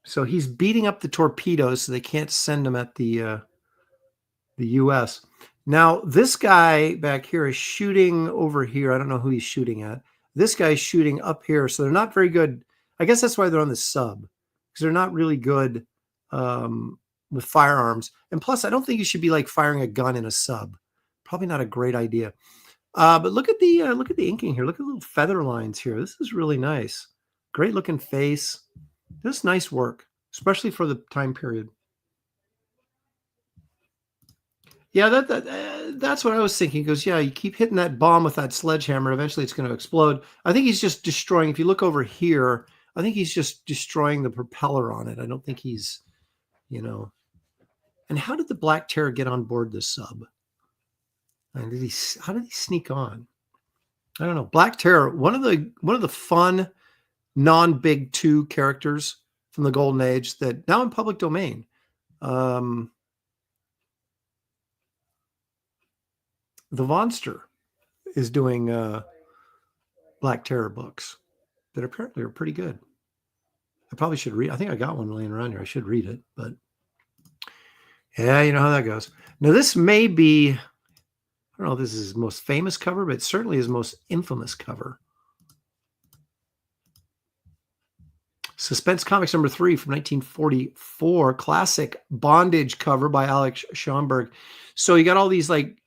So he's beating up the torpedoes so they can't send them at the U.S. Now, this guy back here is shooting over here. I don't know who he's shooting at. This guy's shooting up here, so they're not very good. I guess that's why they're on the sub, because they're not really good with firearms. And plus, I don't think you should be like firing a gun in a sub. Probably not a great idea. But look at the inking here. Look at the little feather lines here. This is really nice. Great looking face. This is nice work, especially for the time period. Yeah, that's what I was thinking. He goes, yeah, you keep hitting that bomb with that sledgehammer, eventually it's going to explode. I think he's just destroying. If you look over here, I think he's just destroying the propeller on it. I don't think he's, you know. And how did the Black Terror get on board this sub? And how did he sneak on? I don't know. Black Terror, one of the fun non-big two characters from the Golden Age that now in public domain. The Vonster is doing Black Terror books that apparently are pretty good. I probably should read. I think I got one laying around here. I should read it, but yeah, you know how that goes. Now this may be, I don't know if this is his most famous cover, but it's certainly his most infamous cover. Suspense Comics number 3 from 1944, classic bondage cover by Alex Schomburg. So you got all these like,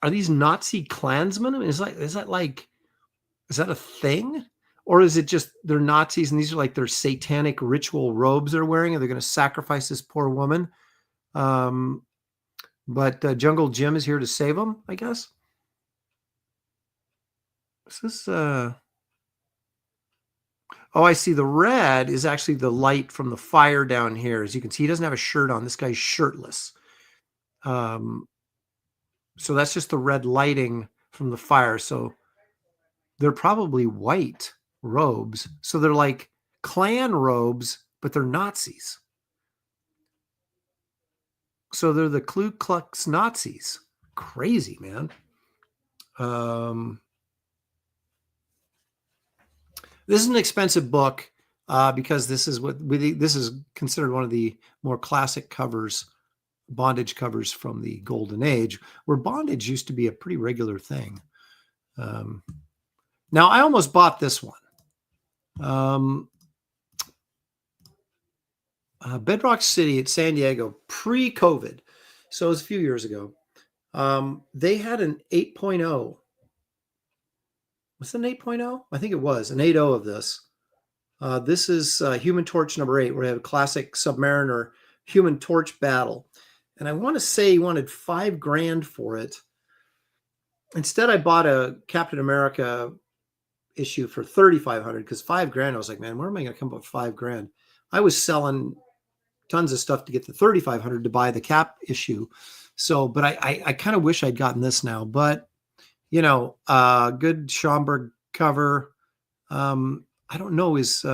are these Nazi Klansmen? I mean, is that a thing? Or is it just they're Nazis and these are like their satanic ritual robes they're wearing and they're going to sacrifice this poor woman? But Jungle Jim is here to save them, I guess. Is this, oh, I see the red is actually the light from the fire down here. As you can see, he doesn't have a shirt on. This guy's shirtless. So that's just the red lighting from the fire. So they're probably white robes. So they're like Klan robes, but they're Nazis. So they're the Ku Klux Nazis. Crazy, man. This is an expensive book because this is this is considered one of the more classic covers, bondage covers from the Golden Age, where bondage used to be a pretty regular thing. Now, I almost bought this one. Bedrock City at San Diego, pre-COVID. So it was a few years ago. They had an 8.0. Was it an 8.0? I think it was an 8.0 of this. This is Human Torch number 8, where we have a classic Submariner Human Torch battle. And I want to say he wanted $5,000 for it. Instead, I bought a Captain America issue for $3,500 because $5,000. I was like, man, where am I going to come up with $5,000? I was selling tons of stuff to get the $3,500 to buy the Cap issue. So, but I kind of wish I'd gotten this now. But you know, good Schomburg cover. I don't know. Is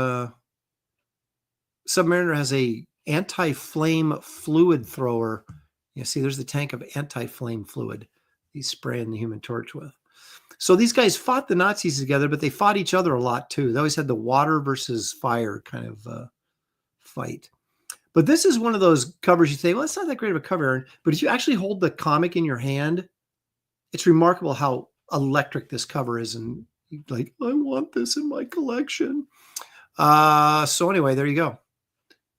Submariner has a anti-flame fluid thrower. You see, there's the tank of anti-flame fluid he's spraying the Human Torch with. So these guys fought the Nazis together, but they fought each other a lot too. They always had the water versus fire kind of fight. But this is one of those covers you say, well, it's not that great of a cover, Aaron. But if you actually hold the comic in your hand, it's remarkable how electric this cover is. And you're like, I want this in my collection. So anyway, there you go.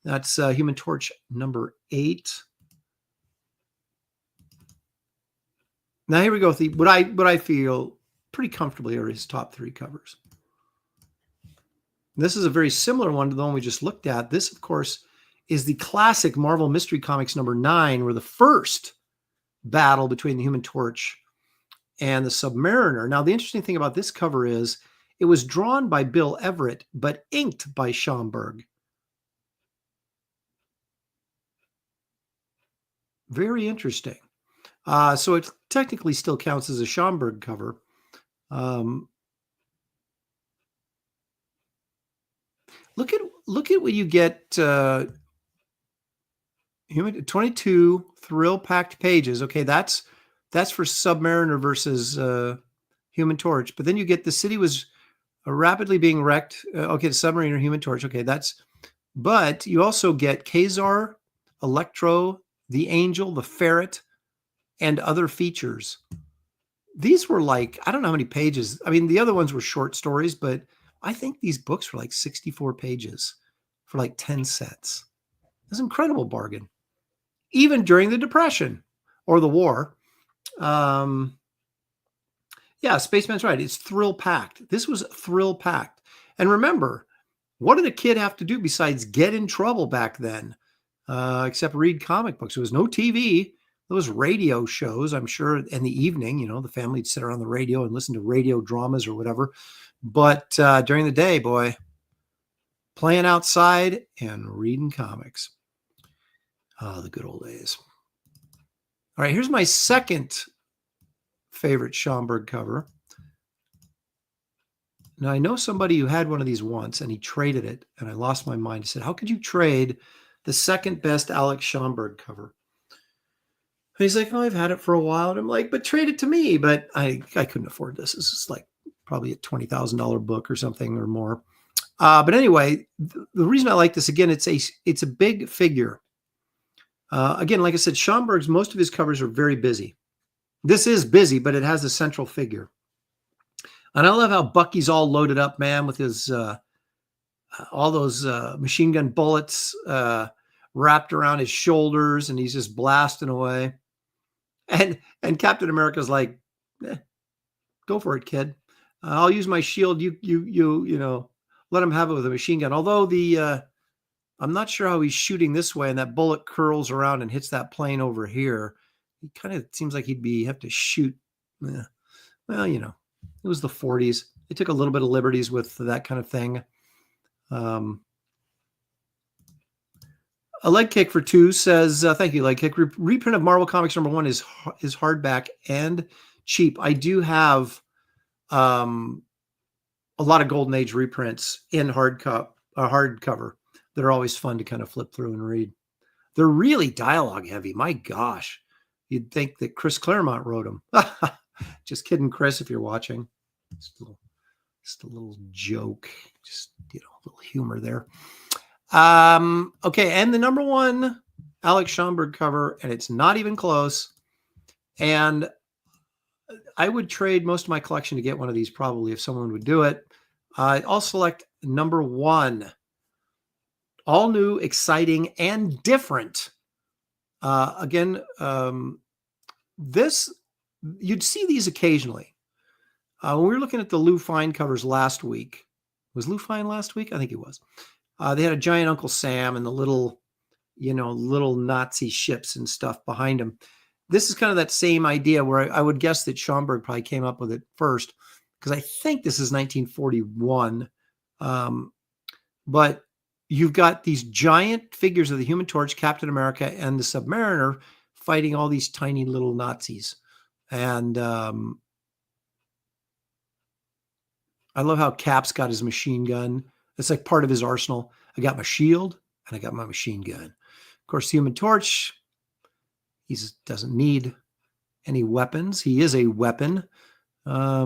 That's Human Torch number 8. Now here we go with what I feel pretty comfortably are his top 3 covers. This is a very similar one to the one we just looked at. This, of course, is the classic Marvel Mystery Comics number 9, where the first battle between the Human Torch and the Submariner. Now, the interesting thing about this cover is it was drawn by Bill Everett, but inked by Schomburg. Very interesting. So it technically still counts as a Schomburg cover. Look at what you get. Human 22 thrill-packed pages. Okay, that's That's for Submariner versus Human Torch. But then you get the city was rapidly being wrecked. Okay, the Submariner, Human Torch. Okay, but you also get Kazar, Electro, the Angel, the Ferret, and other features. These were like, I don't know how many pages. I mean, the other ones were short stories, but I think these books were like 64 pages for like 10 sets. It was an incredible bargain, even during the Depression or the war. Yeah, Spaceman's right. It's thrill-packed. This was thrill-packed. And remember, what did a kid have to do besides get in trouble back then? Except read comic books. There was no TV. There was radio shows, I'm sure, in the evening. You know, the family would sit around the radio and listen to radio dramas or whatever. But during the day, boy, playing outside and reading comics. Oh, the good old days. All right, here's my second favorite Schomburg cover. Now, I know somebody who had one of these once, and he traded it, and I lost my mind. He said, how could you trade the second best Alex Schomburg cover? And he's like, oh, I've had it for a while. And I'm like, but trade it to me. But I couldn't afford this. This is like probably a $20,000 book or something or more. But anyway, the reason I like this, again, it's a big figure. Again, like I said, Schomburg's, most of his covers are very busy. This is busy, but it has a central figure. And I love how Bucky's all loaded up, man, with his all those machine gun bullets wrapped around his shoulders, and he's just blasting away. And Captain America's like, go for it, kid. I'll use my shield. You know, let him have it with a machine gun. Although I'm not sure how he's shooting this way, and that bullet curls around and hits that plane over here. He kind of seems like he'd have to shoot. Well, you know, it was the 40s. They took a little bit of liberties with that kind of thing. A leg kick for 2 says, thank you, leg kick. Reprint of Marvel Comics #1 is hardback and cheap. I do have a lot of Golden Age reprints in hardcover that are always fun to kind of flip through and read. They're really dialogue heavy. My gosh. You'd think that Chris Claremont wrote them. Just kidding, Chris, if you're watching. Just a little joke. Just, you know, a little humor there. Okay, and the #1 Alex Schomburg cover, and it's not even close. And I would trade most of my collection to get one of these probably if someone would do it. I'll select #1. All new, exciting, and different. Again, this, you'd see these occasionally. When we were looking at the Lou Fine covers last week, was Lou Fine last week? I think it was. They had a giant Uncle Sam and the little Nazi ships and stuff behind him. This is kind of that same idea where I would guess that Schomburg probably came up with it first, because I think this is 1941. But you've got these giant figures of the Human Torch, Captain America, and the Submariner fighting all these tiny little Nazis. And I love how Cap's got his machine gun. It's like part of his arsenal. I got my shield and I got my machine gun. Of course, the Human Torch, he doesn't need any weapons. He is a weapon. I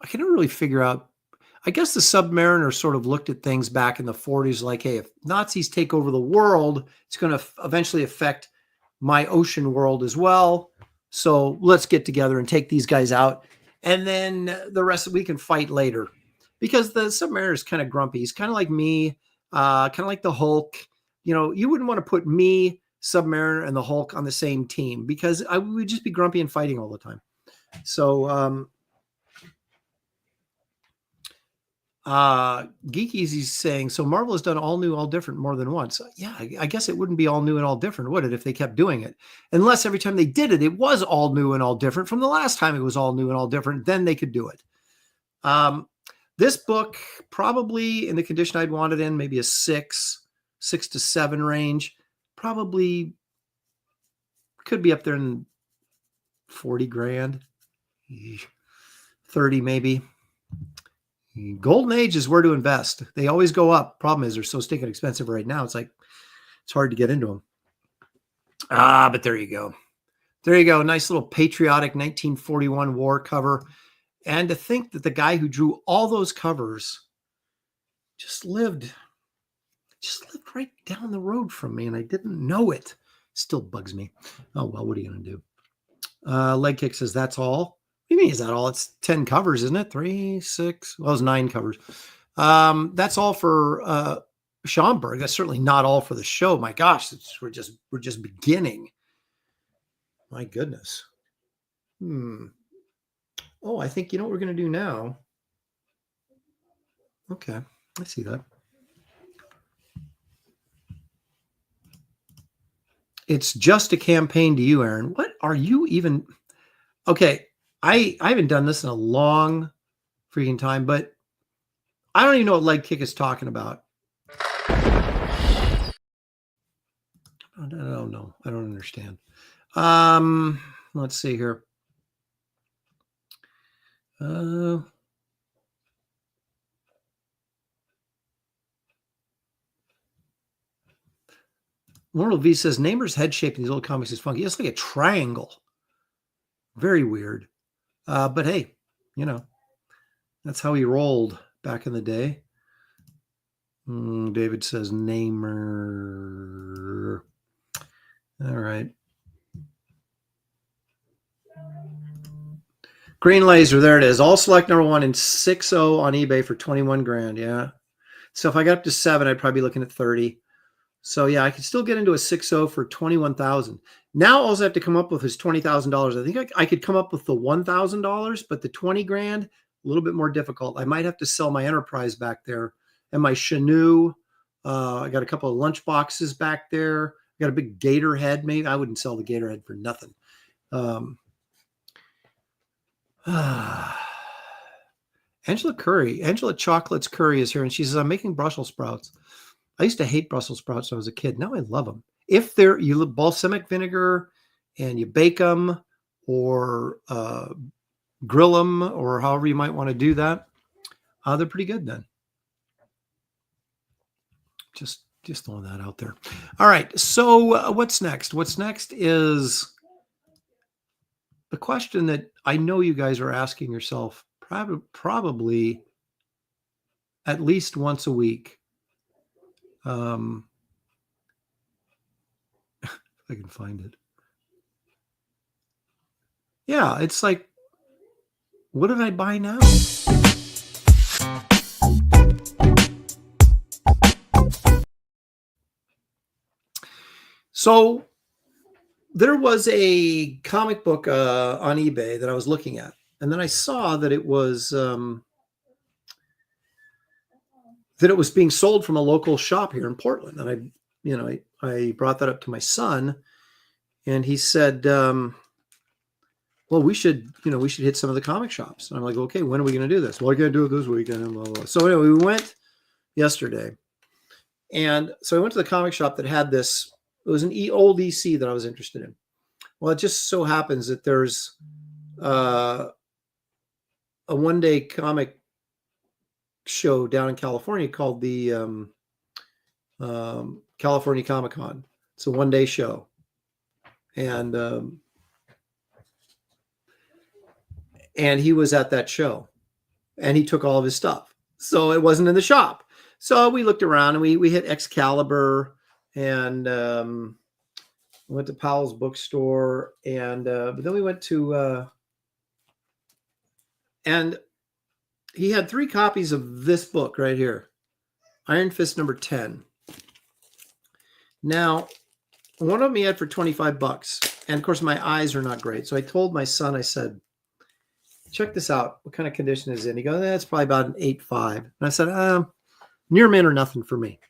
can never really figure out. I guess the Submariner sort of looked at things back in the 40s like, hey, if Nazis take over the world, it's going to eventually affect my ocean world as well. So let's get together and take these guys out. And then the rest we can fight later. Because the Submariner is kind of grumpy. He's kind of like me, kind of like the Hulk. You know, you wouldn't want to put me, Submariner, and the Hulk on the same team because I would just be grumpy and fighting all the time. So, Geeky's saying, so Marvel has done all new, all different more than once. Yeah, I guess it wouldn't be all new and all different, would it, if they kept doing it? Unless every time they did it, it was all new and all different. From the last time it was all new and all different, then they could do it. This book, probably in the condition I'd want it in, maybe a 6 to 7 range, probably could be up there in 40 grand, 30 maybe. Golden Age is where to invest. They always go up. Problem is they're so stinking expensive right now. It's like, it's hard to get into them. But there you go. There you go. Nice little patriotic 1941 war cover. And to think that the guy who drew all those covers just lived right down the road from me, and I didn't know it. Still bugs me. Oh, well, what are you going to do? Leg Kick says, that's all. What do you mean, is that all? It's 10 covers, isn't it? 3, 6, well, it's 9 covers. That's all for Schomburg. That's certainly not all for the show. My gosh, we're just beginning. My goodness. Oh, I think you know what we're going to do now. Okay, I see that. It's just a campaign to you, Aaron. What are you even? Okay, I haven't done this in a long freaking time, but I don't even know what Leg Kick is talking about. I don't know. I don't understand. Let's see here. Mortal V says, Namer's head shape in these old comics is funky. It's like a triangle. Very weird. But hey, you know, that's how he rolled back in the day. David says, Namer. All right. Green Laser, there it is. All select number 1 and 6.0 on eBay for 21 grand. Yeah. So if I got up to 7, I'd probably be looking at 30. So yeah, I could still get into a 6.0 for 21,000. Now all I have to come up with is $20,000. I think I could come up with the $1,000, but the 20 grand, a little bit more difficult. I might have to sell my Enterprise back there and my Chinook. I got a couple of lunch boxes back there. I got a big gator head. Maybe I wouldn't sell the gator head for nothing. Angela Chocolates Curry is here, and she says, I'm making Brussels sprouts. I used to hate Brussels sprouts when I was a kid. Now I love them. If you balsamic vinegar and you bake them or grill them or however you might want to do that, they're pretty good then. Just throwing that out there. All right. So what's next? What's next is the question that I know you guys are asking yourself probably at least once a week. If I can find it. Yeah, it's like, what did I buy now? So there was a comic book on eBay that I was looking at, and then I saw that it was being sold from a local shop here in Portland. And I brought that up to my son, and he said, well, we should hit some of the comic shops. And I'm like, okay, when are we going to do this? Well, I got to do it this weekend. Blah, blah, blah. So anyway, we went yesterday. And so I went to the comic shop that had this. It was an old EC that I was interested in. Well, it just so happens that there's a one-day comic show down in California called the California Comic-Con. It's a one-day show. And he was at that show, and he took all of his stuff. So it wasn't in the shop. So we looked around, and we hit Excalibur, and went to Powell's bookstore, and but then we went to and he had 3 copies of this book right here, Iron Fist number 10. Now, one of them he had for $25, and of course my eyes are not great. So I told my son, I said, check this out. What kind of condition is it? And he goes, that's probably about an 8.5. And I said, near mint or nothing for me,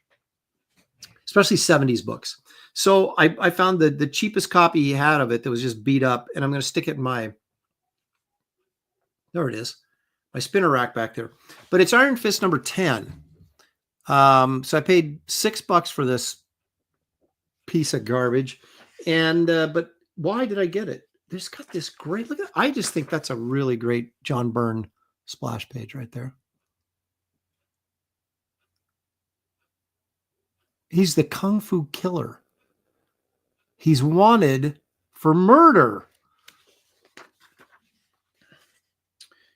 especially 70s books. So I found the cheapest copy he had of it that was just beat up, and I'm going to stick it in there it is, my spinner rack back there. But it's Iron Fist number 10. So I paid $6 for this piece of garbage. And but why did I get it? There's got this great look. I just think that's a really great John Byrne splash page right there. He's the Kung Fu Killer. He's wanted for murder.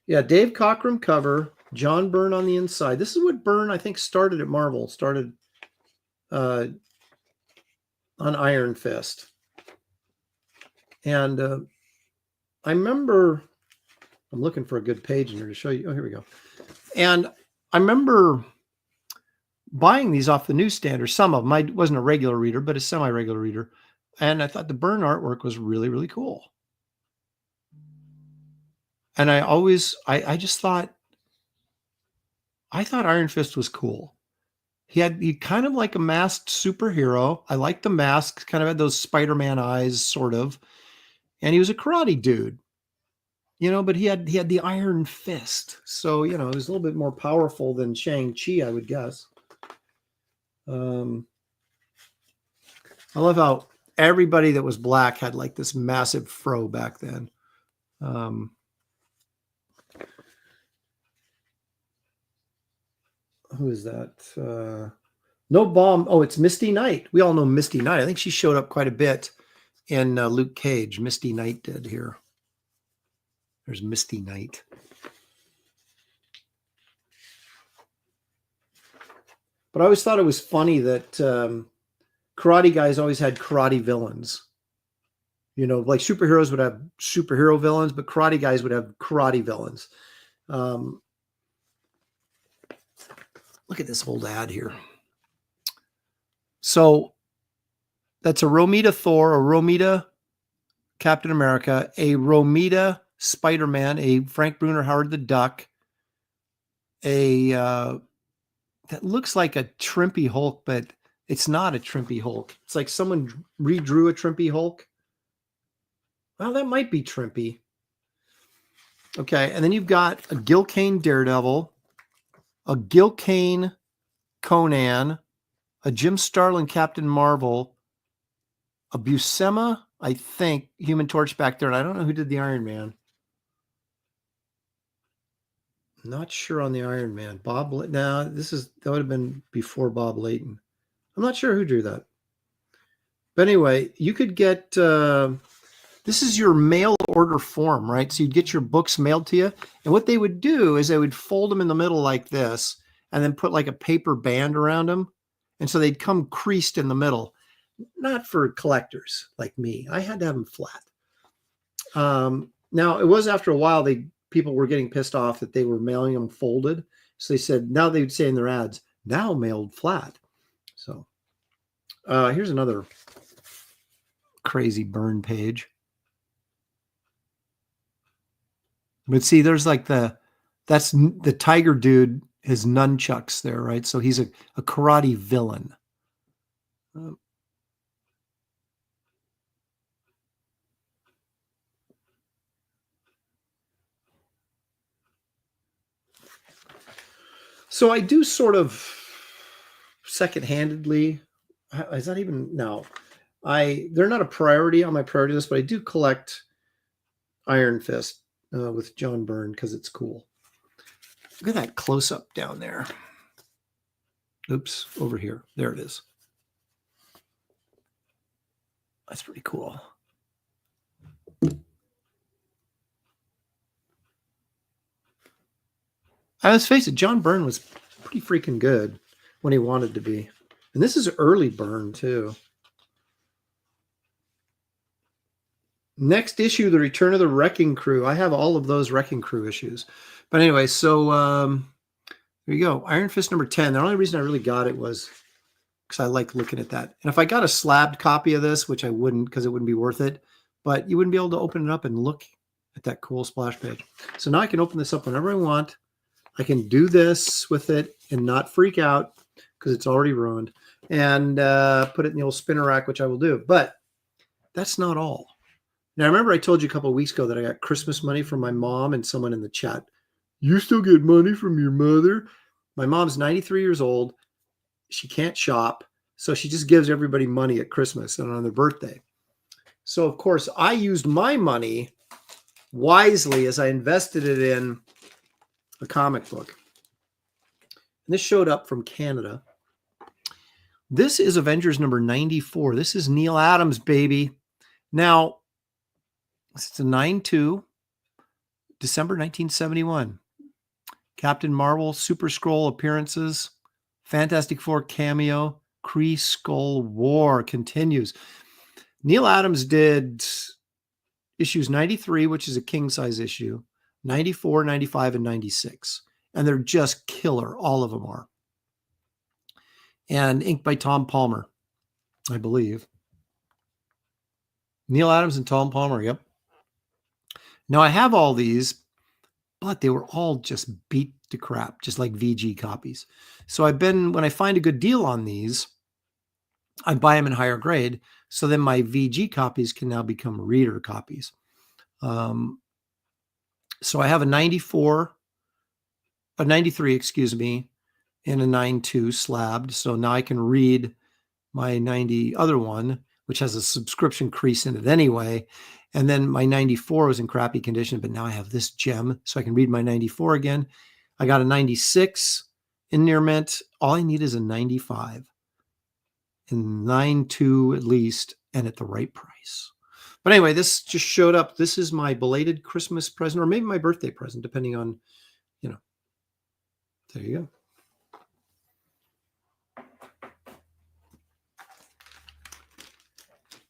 Yeah, Dave Cockrum cover, John Byrne on the inside. This is what Byrne, I think, started at Marvel. Started on Iron Fist. And I remember, I'm looking for a good page in here to show you. Oh, here we go. And I remember buying these off the newsstand, or some of them. I wasn't a regular reader, but a semi-regular reader. And I thought the Byrne artwork was really, really cool. And I just thought, I thought Iron Fist was cool. He kind of like a masked superhero. I liked the mask, kind of had those Spider-Man eyes, sort of. And he was a karate dude, but he had the Iron Fist. So, he was a little bit more powerful than Shang-Chi, I would guess. I love how everybody that was black had like this massive fro back then. Who is that? No Bomb. Oh, it's Misty Knight. We all know Misty Knight. I think she showed up quite a bit in Luke Cage. Misty Knight did here. There's Misty Knight. But I always thought it was funny that karate guys always had karate villains. Like superheroes would have superhero villains, but karate guys would have karate villains. Look at this old ad here. So that's a Romita Thor, a Romita Captain America, a Romita Spider-Man, a Frank Bruner Howard the Duck, that looks like a Trimpy Hulk, but it's not a Trimpy Hulk. It's like someone redrew a Trimpy Hulk. Well, that might be Trimpy. Okay, and then you've got a Gil Kane Daredevil, a Gil Kane Conan, a Jim Starlin Captain Marvel, a Buscema, I think, Human Torch back there, and I don't know who did the Iron Man. Not sure on the Iron Man. That would have been before Bob Layton. I'm not sure who drew that. But anyway, you could get, this is your mail order form, right? So you'd get your books mailed to you. And what they would do is they would fold them in the middle like this and then put like a paper band around them. And so they'd come creased in the middle. Not for collectors like me. I had to have them flat. Now, it was after a while, people were getting pissed off that they were mailing them folded. So they said, now they would say in their ads, now mailed flat. So here's another crazy Byrne page. But see, there's like that's the tiger dude, his nunchucks there, right? So he's a karate villain. So I do sort of second-handedly. Is that even no? They're not a priority on my priority list, but I do collect Iron Fist with John Byrne because it's cool. Look at that close-up down there. Oops, over here. There it is. That's pretty cool. Let's face it, John Byrne was pretty freaking good when he wanted to be. And this is early Byrne, too. Next issue, The Return of the Wrecking Crew. I have all of those Wrecking Crew issues. But anyway, so there you go. Iron Fist number 10. The only reason I really got it was because I like looking at that. And if I got a slabbed copy of this, which I wouldn't because it wouldn't be worth it, but you wouldn't be able to open it up and look at that cool splash page. So now I can open this up whenever I want. I can do this with it and not freak out because it's already ruined, and put it in the old spinner rack, which I will do. But that's not all. Now, remember I told you a couple of weeks ago that I got Christmas money from my mom and someone in the chat. You still get money from your mother? My mom's 93 years old. She can't shop, so she just gives everybody money at Christmas and on their birthday. So, of course, I used my money wisely as I invested it in a comic book. And this showed up from Canada. This is Avengers number 94. This is Neil Adams, baby. Now, It's a 9-2, December 1971. Captain Marvel, Super Skrull appearances, Fantastic Four cameo, Kree Skull War continues. Neil Adams did issues 93, which is a king-size issue, 94, 95, and 96. And they're just killer. All of them are. And inked by Tom Palmer, I believe. Neil Adams and Tom Palmer, yep. Now, I have all these, but they were all just beat to crap, just like VG copies. So when I find a good deal on these, I buy them in higher grade. So then my VG copies can now become reader copies. So I have a 93, excuse me, and a 9.2 slabbed. So now I can read my 90 other one, which has a subscription crease in it anyway. And then my 94 was in crappy condition, but now I have this gem, so I can read my 94 again. I got a 96 in near mint. All I need is a 95 and 9.2 at least, and at the right price. But anyway, this just showed up. This is my belated Christmas present, or maybe my birthday present, depending on, there you go.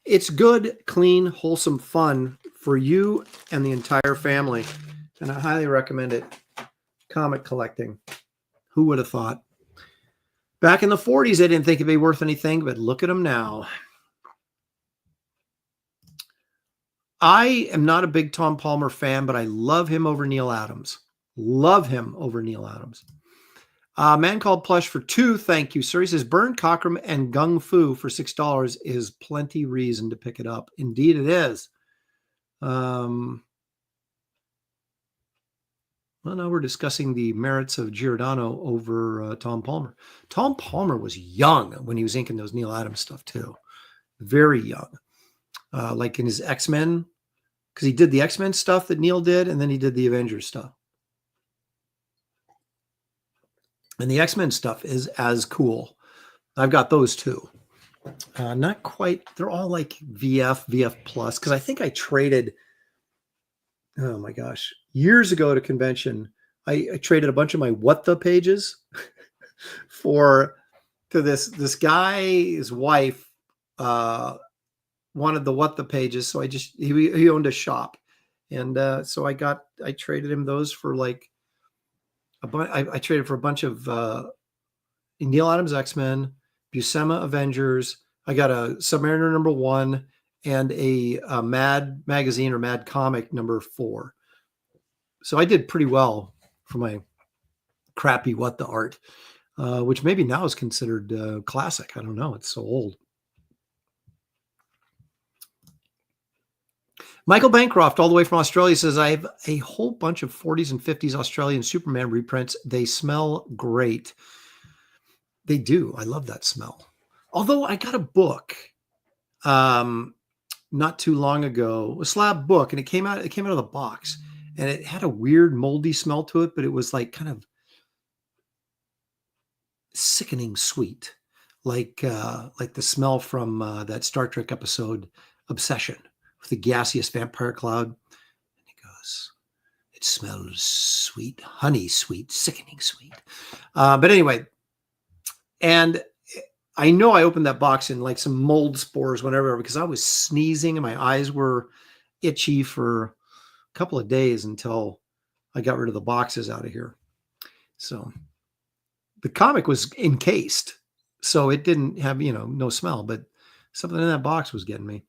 It's good, clean, wholesome fun for you and the entire family. And I highly recommend it. Comic collecting. Who would have thought? Back in the 40s, they didn't think it'd be worth anything, but look at them now. I am not a big Tom Palmer fan, but I love him over Neil Adams. Love him over Neil Adams. Man Called Plush for 2. Thank you, sir. He says, Bern Cockrum and Gung Fu for $6 is plenty reason to pick it up. Indeed it is. Well, now we're discussing the merits of Giordano over Tom Palmer. Tom Palmer was young when he was inking those Neil Adams stuff, too. Very young. Like in his X-Men, because he did the X-Men stuff that Neil did, and then he did the Avengers stuff. And the X-Men stuff is as cool. I've got those too. Not quite. They're all like VF plus. Because I think I traded, oh my gosh, years ago at a convention, I traded a bunch of my What the pages to this guy, his wife wanted the What the pages. So he owned a shop. And so I traded him those for like, I traded for a bunch of Neil Adams X-Men, Buscema Avengers. I got a Submariner #1 and a Mad magazine or Mad comic #4. So I did pretty well for my crappy What the art, which maybe now is considered classic. I don't know. It's so old. Michael Bancroft, all the way from Australia, says, I have a whole bunch of 40s and 50s Australian Superman reprints. They smell great. They do. I love that smell. Although I got a book not too long ago, a slab book, and it came out of the box, and it had a weird moldy smell to it, but it was like kind of sickening sweet, like the smell from that Star Trek episode Obsession, with the gaseous vampire cloud. And it goes, it smells sweet, honey sweet, sickening sweet. But anyway, and I know I opened that box in like some mold spores, whatever, because I was sneezing and my eyes were itchy for a couple of days until I got rid of the boxes out of here. So the comic was encased, so it didn't have, no smell, but something in that box was getting me.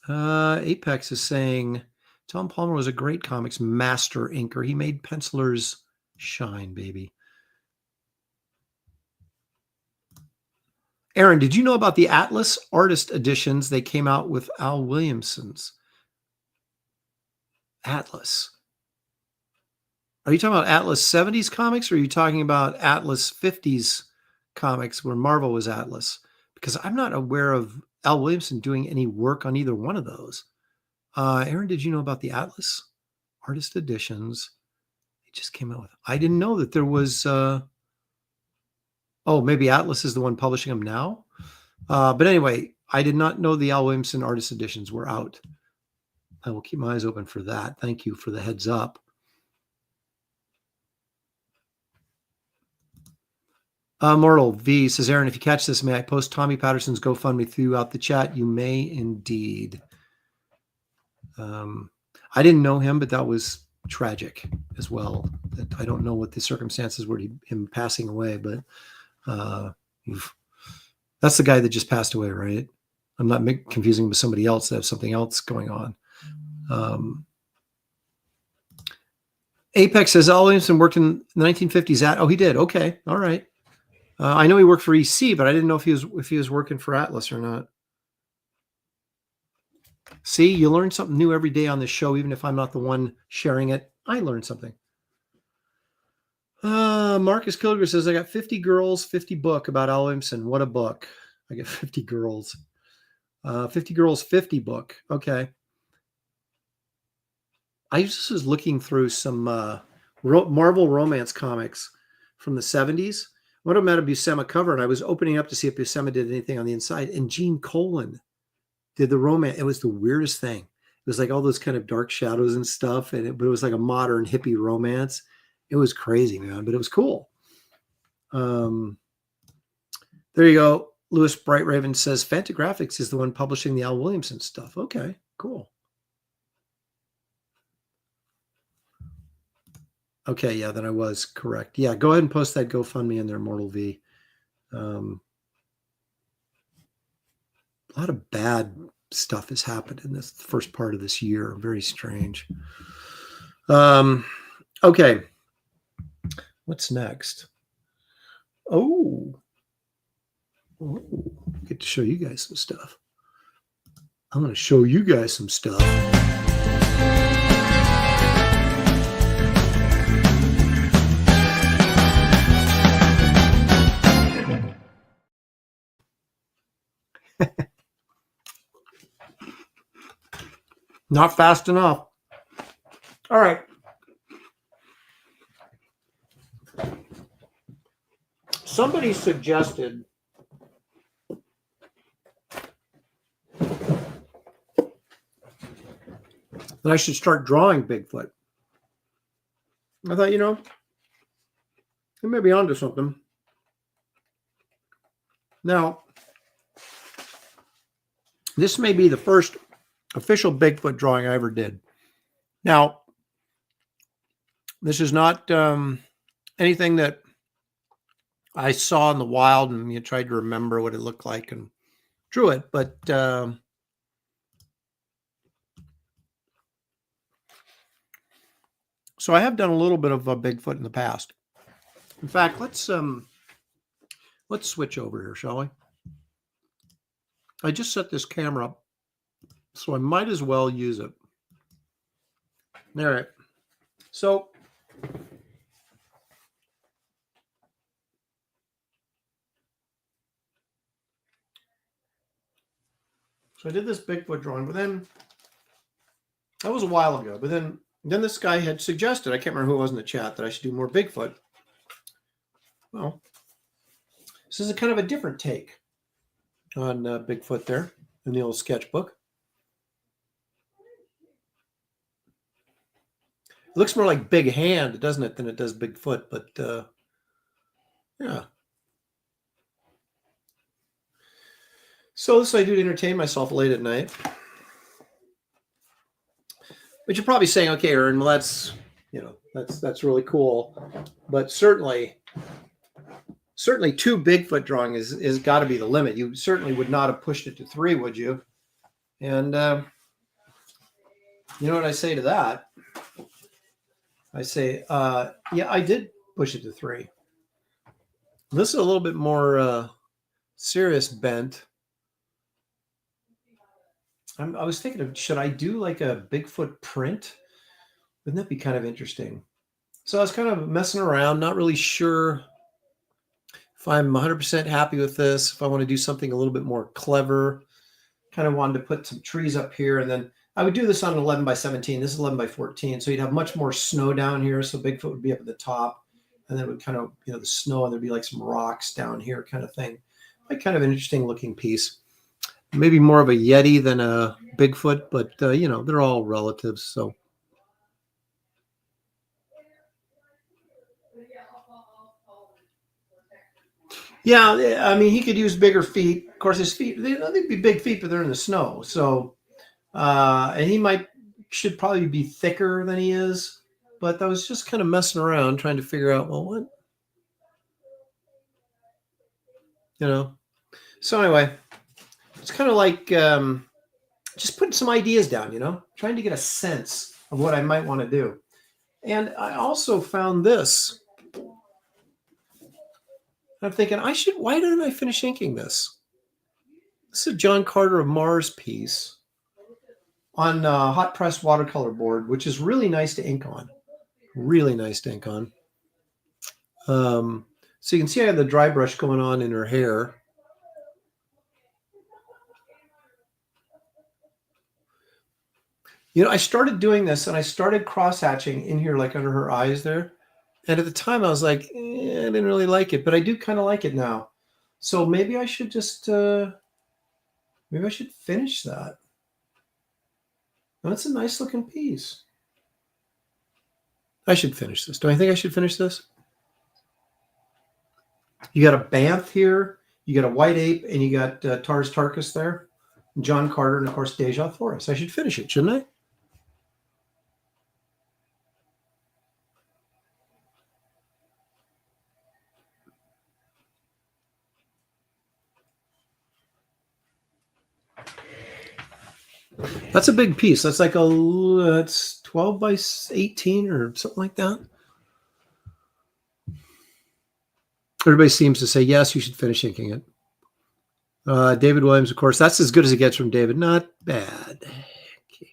Apex is saying Tom Palmer was a great comics master inker. He made pencilers shine, baby. Aaron, did you know about the Atlas artist editions? They came out with Al Williamson's Atlas. Are you talking about Atlas 70s comics, or are you talking about Atlas 50s comics where Marvel was Atlas? Because I'm not aware of Al Williamson doing any work on either one of those. Aaron, did you know about the Atlas artist editions? It just came out with. I didn't know that there was. Maybe Atlas is the one publishing them now. But anyway, I did not know the Al Williamson artist editions were out. I will keep my eyes open for that. Thank you for the heads up. Mortal V says, Aaron, if you catch this, may I post Tommy Patterson's GoFundMe throughout the chat? You may indeed. I didn't know him, but that was tragic as well. I don't know what the circumstances were him passing away, but that's the guy that just passed away, right? I'm not confusing him with somebody else that has something else going on. Apex says, Al Williamson worked in the 1950s at, oh, he did. Okay. All right. I know he worked for EC, but I didn't know if he was working for Atlas or not. See, you learn something new every day on this show, even if I'm not the one sharing it. I learned something. Marcus Kilger says, I got 50 girls, 50 book about Al Williamson. What a book. I get 50 girls. 50 girls, 50 book. Okay. I just was looking through some Marvel romance comics from the 70s. One of them had a Buscema cover, and I was opening up to see if Buscema did anything on the inside. And Gene Colan did the romance. It was the weirdest thing. It was like all those kind of dark shadows and stuff, but it was like a modern hippie romance. It was crazy, man, but it was cool. There you go. Louis Bright Raven says Fantagraphics is the one publishing the Al Williamson stuff. Okay, cool. Okay, yeah, then I was correct. Yeah, go ahead and post that GoFundMe in there, Mortal V. A lot of bad stuff has happened in this first part of this year. Very strange. Okay. What's next? Oh, get to show you guys some stuff. I'm going to show you guys some stuff. Not fast enough. All right. Somebody suggested that I should start drawing Bigfoot. I thought, you know, I may be onto something. Now, this may be the first official Bigfoot drawing I ever did. Now, this is not anything that I saw in the wild and you tried to remember what it looked like and drew it, but so I have done a little bit of Bigfoot in the past. In fact, let's switch over here, shall we? I just set this camera up, so I might as well use it. All right. So I did this Bigfoot drawing, but then that was a while ago. But then this guy had suggested, I can't remember who it was in the chat, that I should do more Bigfoot. Well, this is a kind of a different take on Bigfoot there in the old sketchbook. It looks more like Big Hand, doesn't it, than it does Bigfoot, but yeah. So this I do to entertain myself late at night. But you're probably saying, okay, Aaron, well, that's really cool. But certainly 2 Bigfoot drawing is got to be the limit. You certainly would not have pushed it to 3, would you? And you know what I say to that? I say, yeah, I did push it to 3. This is a little bit more serious bent. I was thinking of, should I do like a Bigfoot print? Wouldn't that be kind of interesting? So I was kind of messing around, not really sure if I'm 100% happy with this, if I want to do something a little bit more clever. Kind of wanted to put some trees up here, and then I would do this on an 11 by 17. This is 11 by 14. So you'd have much more snow down here. So Bigfoot would be up at the top, and then it would kind of, the snow, and there'd be like some rocks down here kind of thing. Like kind of an interesting looking piece. maybe more of a Yeti than a Bigfoot, but you know, they're all relatives. So yeah, I mean, he could use bigger feet. Of course, his feet, they'd be big feet, but they're in the snow. So, and he should probably be thicker than he is. But I was just kind of messing around trying to figure out, well, what, you know. So anyway, it's kind of like just putting some ideas down, you know, trying to get a sense of what I might want to do. And I also found this. I'm thinking, why didn't I finish inking this? This is a John Carter of Mars piece on hot press watercolor board, which is really nice to ink on. Really nice to ink on. So you can see I have the dry brush going on in her hair. You know, I started doing this and I started cross hatching in here, like under her eyes there. And at the time I was like, I didn't really like it, but I do kind of like it now. So maybe I should just, maybe I should finish that. That's a nice looking piece. I should finish this. Do I think I should finish this? You got a Banff here, you got a White Ape, and you got Tars Tarkus there, John Carter, and of course Deja Flores. I should finish it, shouldn't I? That's a big piece. That's like that's 12 by 18 or something like that. Everybody seems to say, yes, you should finish inking it. David Williams, of course, that's as good as it gets from David. Not bad. Okay.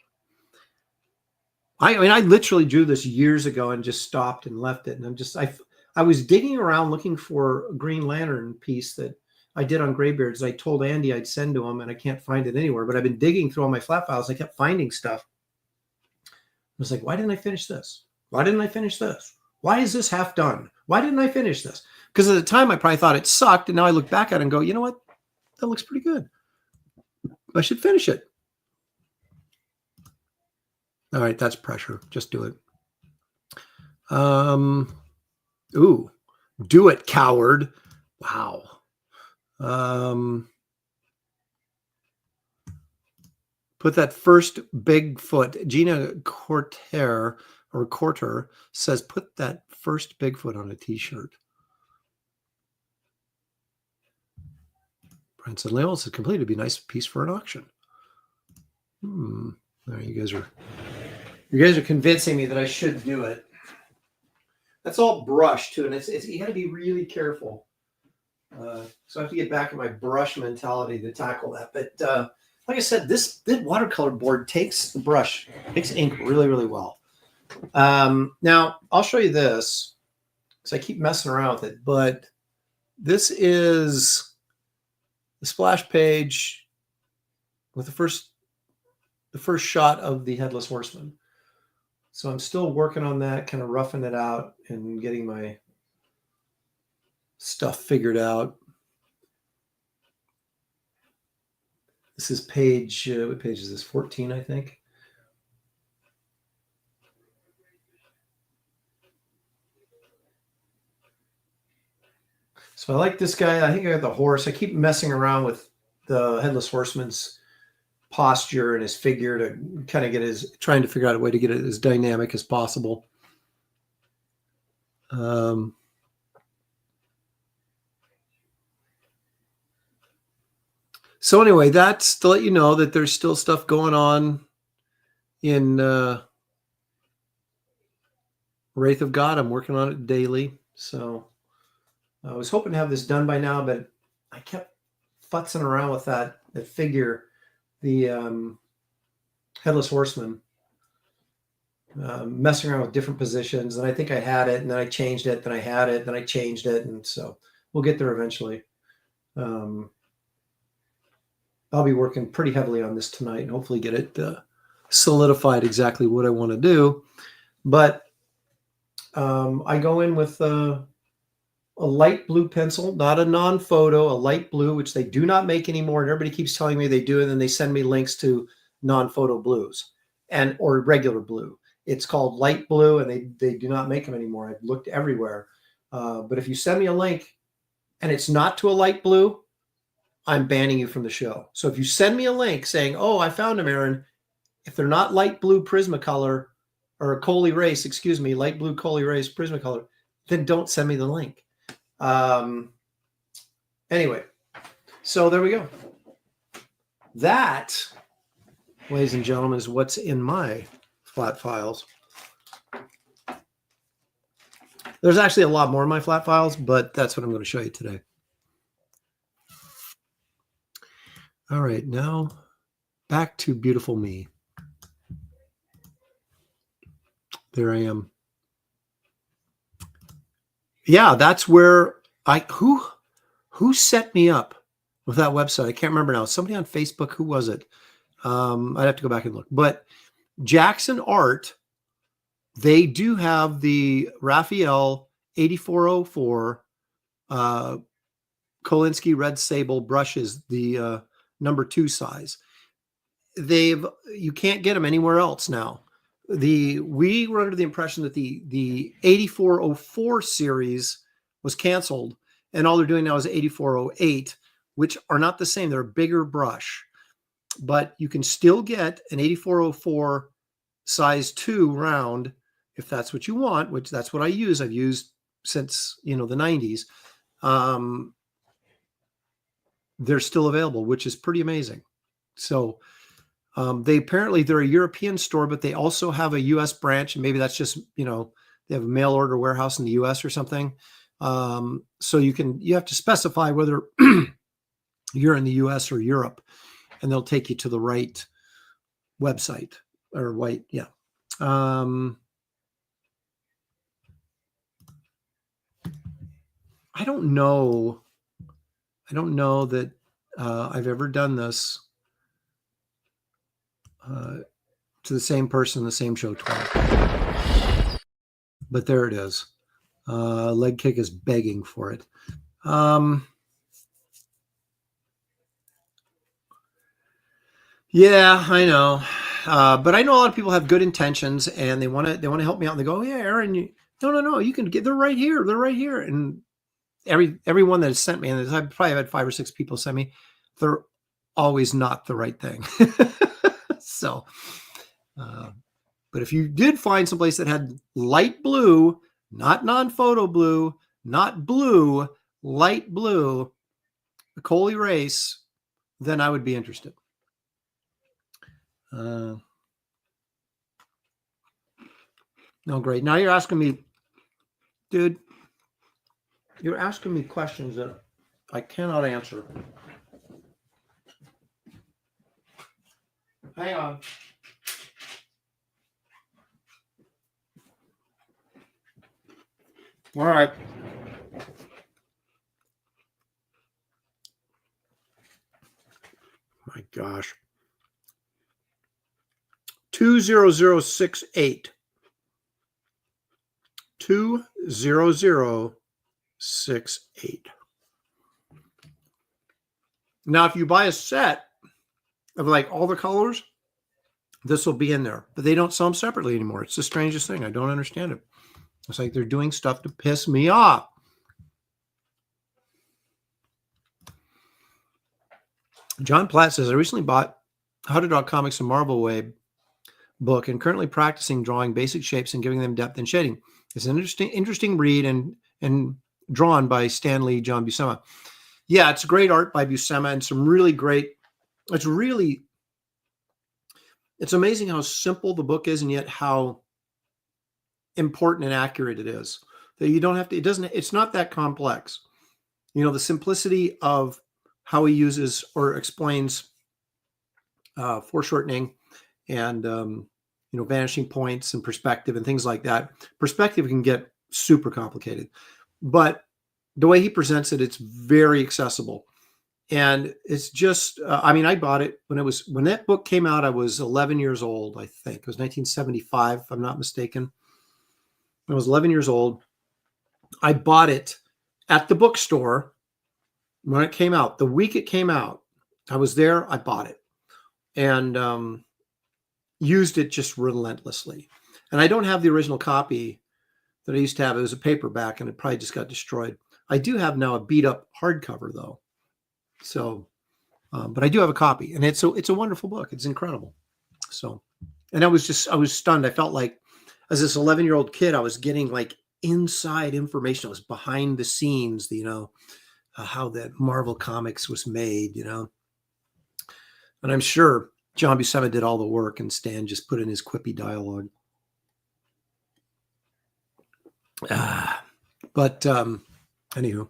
I mean, I literally drew this years ago and just stopped and left it. And I was digging around looking for a Green Lantern piece that I did on Graybeards. I told Andy I'd send to him, and I can't find it anywhere. But I've been digging through all my flat files. I kept finding stuff. I was like, why didn't I finish this? Why didn't I finish this? Why is this half done? Why didn't I finish this? Because at the time, I probably thought it sucked. And now I look back at it and go, you know what? That looks pretty good. I should finish it. All right, that's pressure. Just do it. Ooh, do it, coward. Wow. Put that first big foot. Gina Corter says, put that first Bigfoot on a t-shirt. Branson Level says, complete. It'd be a nice piece for an auction. All right, you guys are convincing me that I should do it. That's all brush too, and it's you got to be really careful. So I have to get back in my brush mentality to tackle that. But like I said, this watercolor board takes ink really, really well. Now I'll show you this because I keep messing around with it. But this is the splash page with the first shot of the Headless Horseman. So I'm still working on that, kind of roughing it out and getting my stuff figured out. This is page, what page is this? 14, I think. So I like this guy. I think I got the horse. I keep messing around with the Headless Horseman's posture and his figure to kind of trying to figure out a way to get it as dynamic as possible. So anyway, that's to let you know that there's still stuff going on in Wraith of God. I'm working on it daily. So I was hoping to have this done by now, but I kept futzing around with that figure, the Headless Horseman, messing around with different positions. And I think I had it, and then I changed it, then I had it, then I changed it. And so we'll get there eventually. I'll be working pretty heavily on this tonight and hopefully get it solidified exactly what I want to do. But I go in with a light blue pencil, not a non-photo, a light blue, which they do not make anymore. And everybody keeps telling me they do, and then they send me links to non-photo blues or regular blue. It's called light blue, and they do not make them anymore. I've looked everywhere. But if you send me a link and it's not to a light blue, I'm banning you from the show. So if you send me a link saying, oh, I found them, Aaron, if they're not light blue Prismacolor or Coley Race, excuse me, light blue Coley Race Prismacolor, then don't send me the link. Anyway, so there we go. That, ladies and gentlemen, is what's in my flat files. There's actually a lot more in my flat files, but that's what I'm going to show you today. All right, now back to beautiful me. There I am. Yeah, that's where who set me up with that website? I can't remember now. Somebody on Facebook. Who was it? I'd have to go back and look. But Jackson Art, they do have the Raphael 8404 Kolinsky Red Sable brushes, the number 2 size. You can't get them anywhere else now. We were under the impression that the 8404 series was canceled, and all they're doing now is 8408, which are not the same. They're a bigger brush, but you can still get an 8404 size 2 round if that's what you want, which that's what I use. I've used since, the 90s. They're still available, which is pretty amazing. So they're a European store, but they also have a US branch, and maybe that's just, they have a mail order warehouse in the US or something. So you have to specify whether you're in the US or Europe, and they'll take you to the right website or right. Yeah. I don't know that I've ever done this to the same person, the same show twice. But there it is. Leg Kick is begging for it. Yeah, I know. But I know a lot of people have good intentions, and they want to help me out. And they go, oh, yeah, Aaron, no, you can get, they're right here. They're right here. And everyone that has sent me, and I've probably had 5 or 6 people send me, they're always not the right thing. So, but if you did find someplace that had light blue, not non-photo blue, not blue, light blue, the Coley Race, then I would be interested. No, great. Now you're asking me, dude, you're asking me questions that I cannot answer. Hang on. All right. My gosh. 20068. 20068. Now, if you buy a set of like all the colors, this will be in there, but they don't sell them separately anymore. It's the strangest thing. I don't understand it. It's like they're doing stuff to piss me off. John Platt says, I recently bought How to Draw Comics the Marvel Way book and currently practicing drawing basic shapes and giving them depth and shading. It's an interesting read and drawn by Stan Lee, John Buscema. Yeah, it's great art by Buscema and some really great, it's amazing how simple the book is and yet how important and accurate it is. That you don't have to, it's not that complex. The simplicity of how he uses or explains foreshortening and, vanishing points and perspective and things like that. Perspective can get super complicated, but the way he presents it, it's very accessible. And it's just, I bought it when that book came out, I was 11 years old, I think. It was 1975, if I'm not mistaken. I was 11 years old. I bought it at the bookstore when it came out. The week it came out, I was there. I bought it and used it just relentlessly. And I don't have the original copy that I used to have. It was a paperback, and it probably just got destroyed. I do have now a beat up hardcover though. So, but I do have a copy, and it's a wonderful book. It's incredible. So, and I was stunned. I felt like as this 11-year-old kid, I was getting like inside information. I was behind the scenes, how that Marvel Comics was made, and I'm sure John Buscema did all the work and Stan just put in his quippy dialogue. But anywho.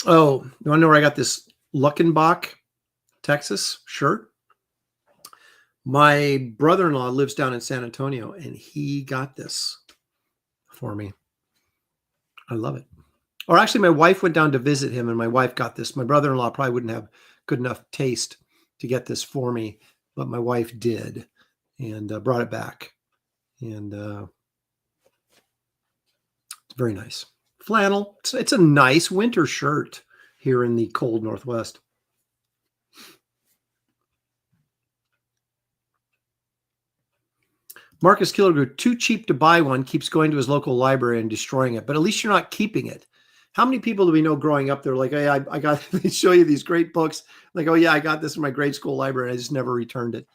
Oh, you want to know where I got this Luckenbach, Texas shirt? My brother-in-law lives down in San Antonio, and he got this for me. I love it. Or actually, my wife went down to visit him, and my wife got this. My brother-in-law probably wouldn't have good enough taste to get this for me, but my wife did, and brought it back. And it's very nice. Flannel. It's a nice winter shirt here in the cold Northwest. Marcus Killiger, too cheap to buy one, keeps going to his local library and destroying it. But at least you're not keeping it. How many people do we know growing up? They're like, hey, I got, they show you these great books. Like, oh yeah, I got this in my grade school library. I just never returned it.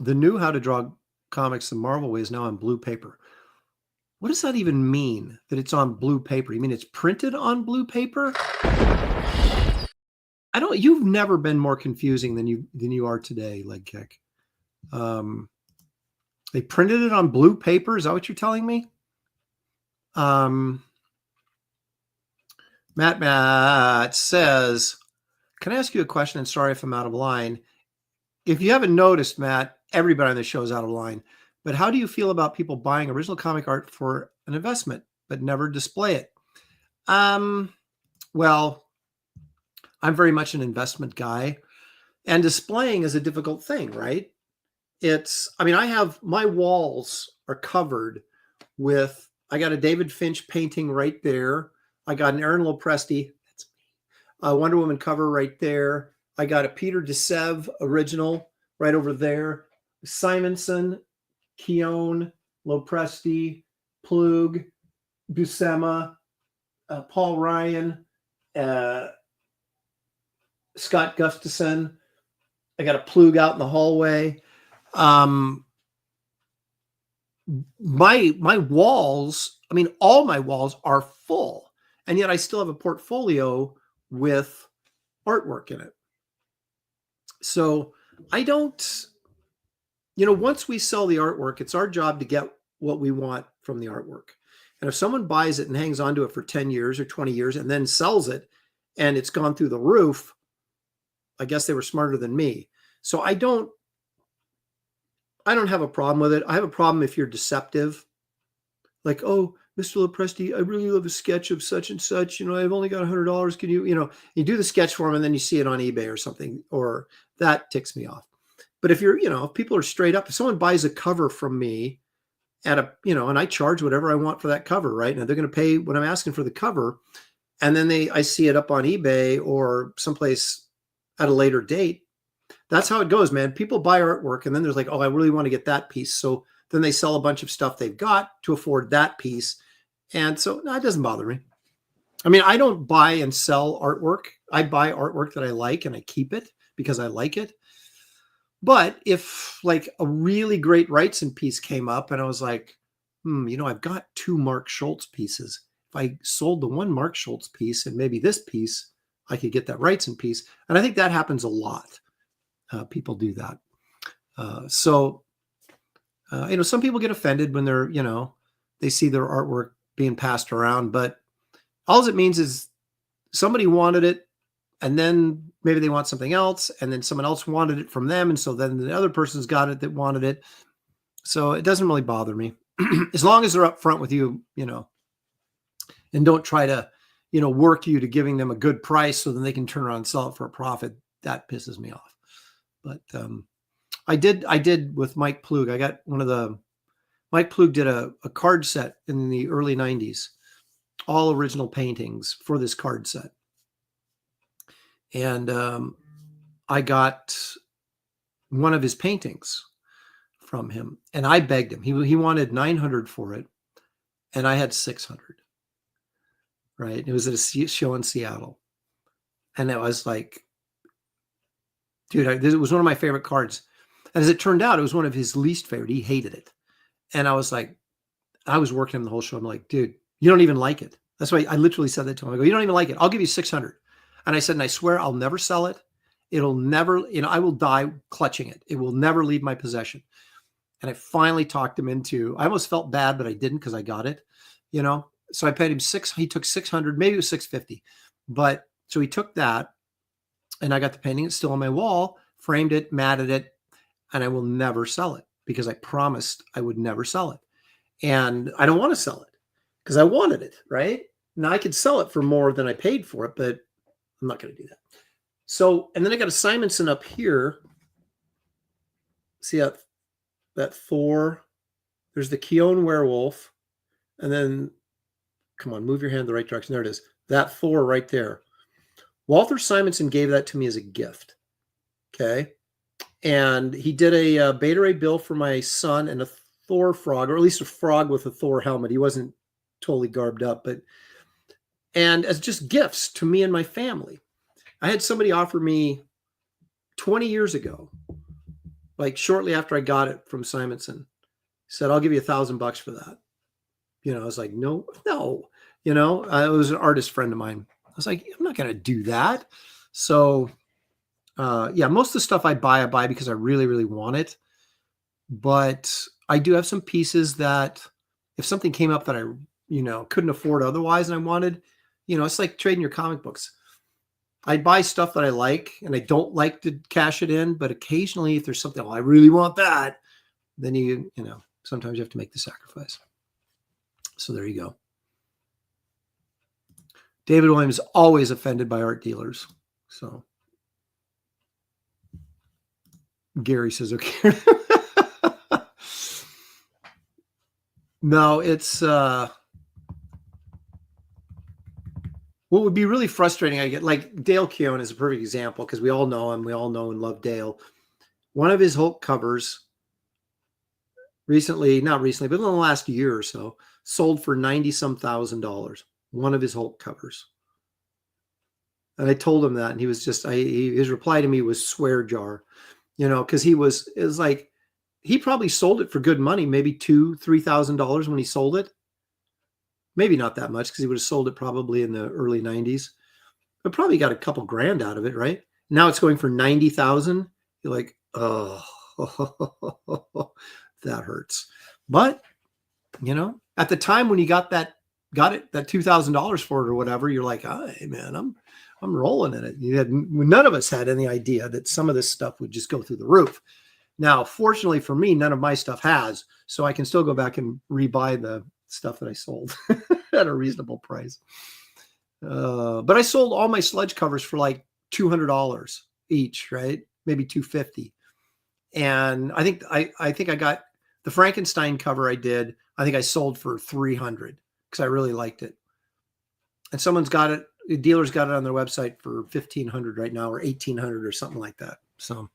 The new How to Draw Comics the Marvel Way is now on blue paper. What does that even mean, that it's on blue paper? You mean it's printed on blue paper? You've never been more confusing than you are today, Leg Kick. They printed it on blue paper. Is that what you're telling me? Matt says, can I ask you a question? And sorry if I'm out of line. If you haven't noticed, Matt, everybody on the show is out of line. But how do you feel about people buying original comic art for an investment but never display it? Well, I'm very much an investment guy, and displaying is a difficult thing, right? I have, my walls are covered with, I got a David Finch painting right there. I got an Aaron Lopresti, that's me, a Wonder Woman cover right there. I got a Peter DeSev original right over there. Simonson, Keown, Lopresti, Plug, Buscema, Paul Ryan, Scott Gustafson. I got a Plug out in the hallway. My walls, all my walls are full, and yet I still have a portfolio with artwork in it. So I don't, once we sell the artwork, it's our job to get what we want from the artwork. And if someone buys it and hangs on to it for 10 years or 20 years and then sells it and it's gone through the roof, I guess they were smarter than me. So I don't have a problem with it. I have a problem if you're deceptive. Like, oh, Mr. Lopresti, I really love a sketch of such and such. I've only got $100. Can you, you do the sketch for them and then you see it on eBay or something, or that ticks me off. But if if people are straight up, if someone buys a cover from me and I charge whatever I want for that cover, right? And they're going to pay what I'm asking for the cover. And then I see it up on eBay or someplace at a later date. That's how it goes, man. People buy artwork and then there's like, oh, I really want to get that piece. So then they sell a bunch of stuff they've got to afford that piece. And so no, it doesn't bother me. I don't buy and sell artwork. I buy artwork that I like and I keep it because I like it. But if like a really great Wrightson piece came up and I was like, I've got 2 Mark Schultz pieces. If I sold the 1 Mark Schultz piece and maybe this piece, I could get that Wrightson piece. And I think that happens a lot. People do that. Some people get offended when they're, they see their artwork being passed around, but all it means is somebody wanted it and then maybe they want something else and then someone else wanted it from them. And so then the other person's got it that wanted it. So it doesn't really bother me as long as they're up front with you, and don't try to, work you to giving them a good price so then they can turn around and sell it for a profit. that pisses me off. But I did with Mike Plug. I got Mike Plug did a card set in the early 90s, all original paintings for this card set. And I got one of his paintings from him, and I begged him. He wanted $900 for it, and I had $600. Right? It was at a show in Seattle, and it was like, dude, it was one of my favorite cards. And as it turned out, it was one of his least favorite. He hated it, and I was like, I was working him the whole show. I'm like, dude, you don't even like it. That's why I literally said that to him. I go, you don't even like it. I'll give you $600. And I said, and I swear I'll never sell it. It'll never, I will die clutching it. It will never leave my possession. And I finally talked him into, I almost felt bad, but I didn't because I got it, So I paid him he took $600, maybe it was $650. But so he took that, and I got the painting. It's still on my wall, framed it, matted it, and I will never sell it because I promised I would never sell it. And I don't want to sell it because I wanted it, right? Now I could sell it for more than I paid for it, but I'm not going to do that. So, and then I got a Simonson up here. See that Thor? There's the Keown werewolf. And then, come on, move your hand the right direction. There it is. That Thor right there. Walter Simonson gave that to me as a gift. Okay. And he did a Beta Ray bill for my son and a Thor frog, or at least a frog with a Thor helmet. He wasn't totally garbed up, and as just gifts to me and my family. I had somebody offer me 20 years ago, like shortly after I got it from Simonson, said, I'll give you $1,000 for that. I was like, no. It was an artist friend of mine. I was like, I'm not going to do that. So, most of the stuff I buy because I really, really want it. But I do have some pieces that if something came up that I, couldn't afford otherwise and I wanted, it's like trading your comic books. I buy stuff that I like and I don't like to cash it in, but occasionally if there's something, I really want that, then sometimes you have to make the sacrifice. So there you go. David Williams always offended by art dealers. So Gary says, okay. No, it's what would be really frustrating. I get like Dale Keown is a perfect example because we all know him. We all know and love Dale. One of his Hulk covers not recently, but in the last year or so, sold for $90-some thousand. One of his Hulk covers. And I told him that, and he was just, his reply to me was swear jar, because it was like, he probably sold it for good money, maybe $2,000-$3,000 when he sold it. Maybe not that much because he would have sold it probably in the early 90s, but probably got a couple grand out of it, right? Now it's going for $90,000. You're like, oh, that hurts. But, at the time when you got that $2,000 for it or whatever, you're like, hey man, I'm rolling in it. None of us had any idea that some of this stuff would just go through the roof. Now, fortunately for me, none of my stuff has, so I can still go back and rebuy the stuff that I sold at a reasonable price. But I sold all my Sludge covers for like $200 each, right? Maybe $250. And I think I got the Frankenstein cover I did. I think I sold for $300 because I really liked it. And someone's got it. The dealer's got it on their website for $1,500 right now, or $1,800 or something like that. So,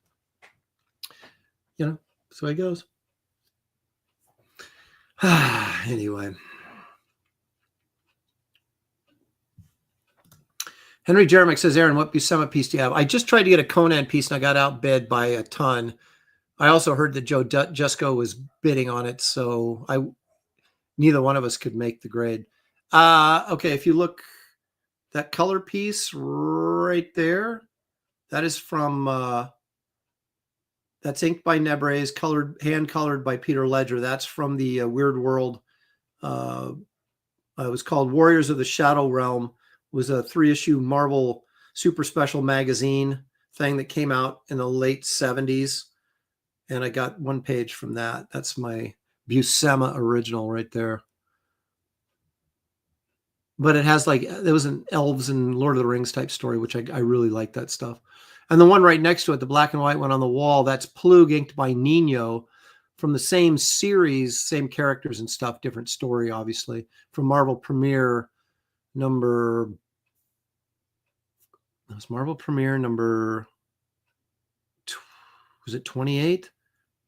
that's the way it goes. Anyway. Henry Jeremick says, Aaron, what Buscema piece do you have? I just tried to get a Conan piece and I got outbid by a ton. I also heard that Joe Jusko was bidding on it, so neither one of us could make the grade. Okay, if you look, that color piece right there, that is from that's inked by Nebrez, hand colored by Peter Ledger. That's from the Weird World. It was called Warriors of the Shadow Realm. It was a 3-issue Marvel super special magazine thing that came out in the late 70s. And I got one page from that. That's my Buscema original right there. But it has there was an elves and Lord of the Rings type story, which I really like that stuff. And the one right next to it, the black and white one on the wall, that's Plug inked by Nino from the same series, same characters and stuff, different story, obviously, from Marvel Premiere number, it was Marvel Premiere number, was it 28?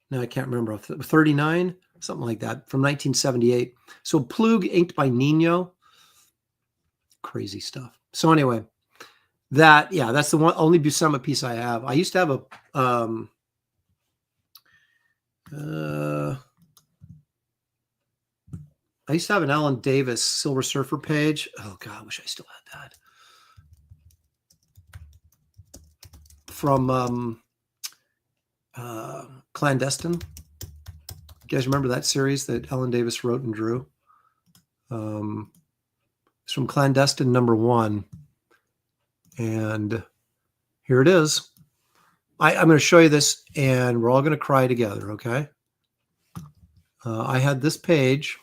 No, I can't remember. 39, something like that, from 1978. So Plug inked by Nino. Crazy stuff. So anyway, that's the only Buscema piece I have. I used to have an Alan Davis Silver Surfer page. Oh God, I wish I still had that. From Clandestine. You guys remember that series that Alan Davis wrote and drew? It's from Clandestine #1. And here it is. I'm going to show you this, and we're all going to cry together, okay? I had this page.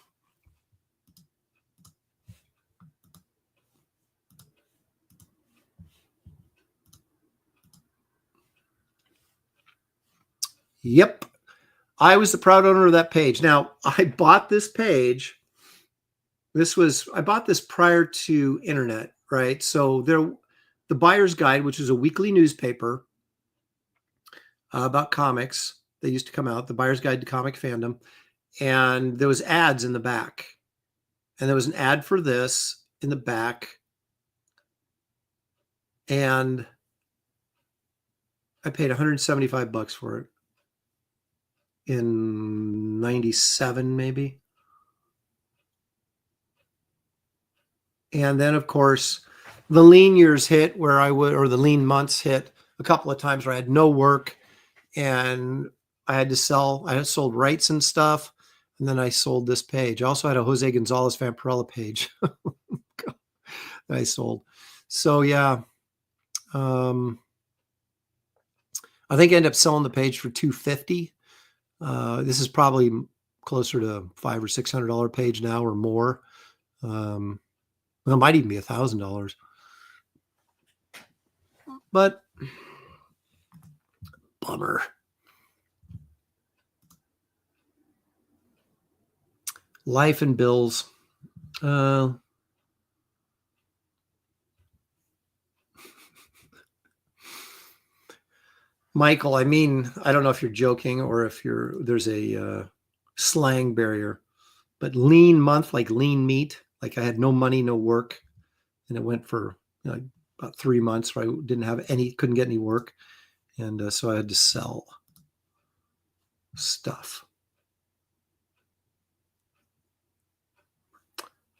Yep. I was the proud owner of that page. Now, I bought this page. I bought this prior to internet, right? So the Buyer's Guide, which is a weekly newspaper about comics that used to come out, the Buyer's Guide to Comic Fandom, and there was ads in the back. And there was an ad for this in the back. And I paid $175 for it in 97, maybe. And then, of course, the lean years hit or the lean months hit a couple of times where I had no work and I had to sell. I had sold rights and stuff. And then I sold this page. I also had a Jose Gonzalez Vampirella page that I sold. So, yeah. I think I ended up selling the page for $250. This is probably closer to $500 or $600 page now or more. Well, it might even be $1,000. But bummer. Life and bills. Michael, I mean, I don't know if you're joking or if there's a slang barrier, but lean month, like lean meat, like I had no money, no work, and it went for about 3 months where I couldn't get any work, and so I had to sell stuff.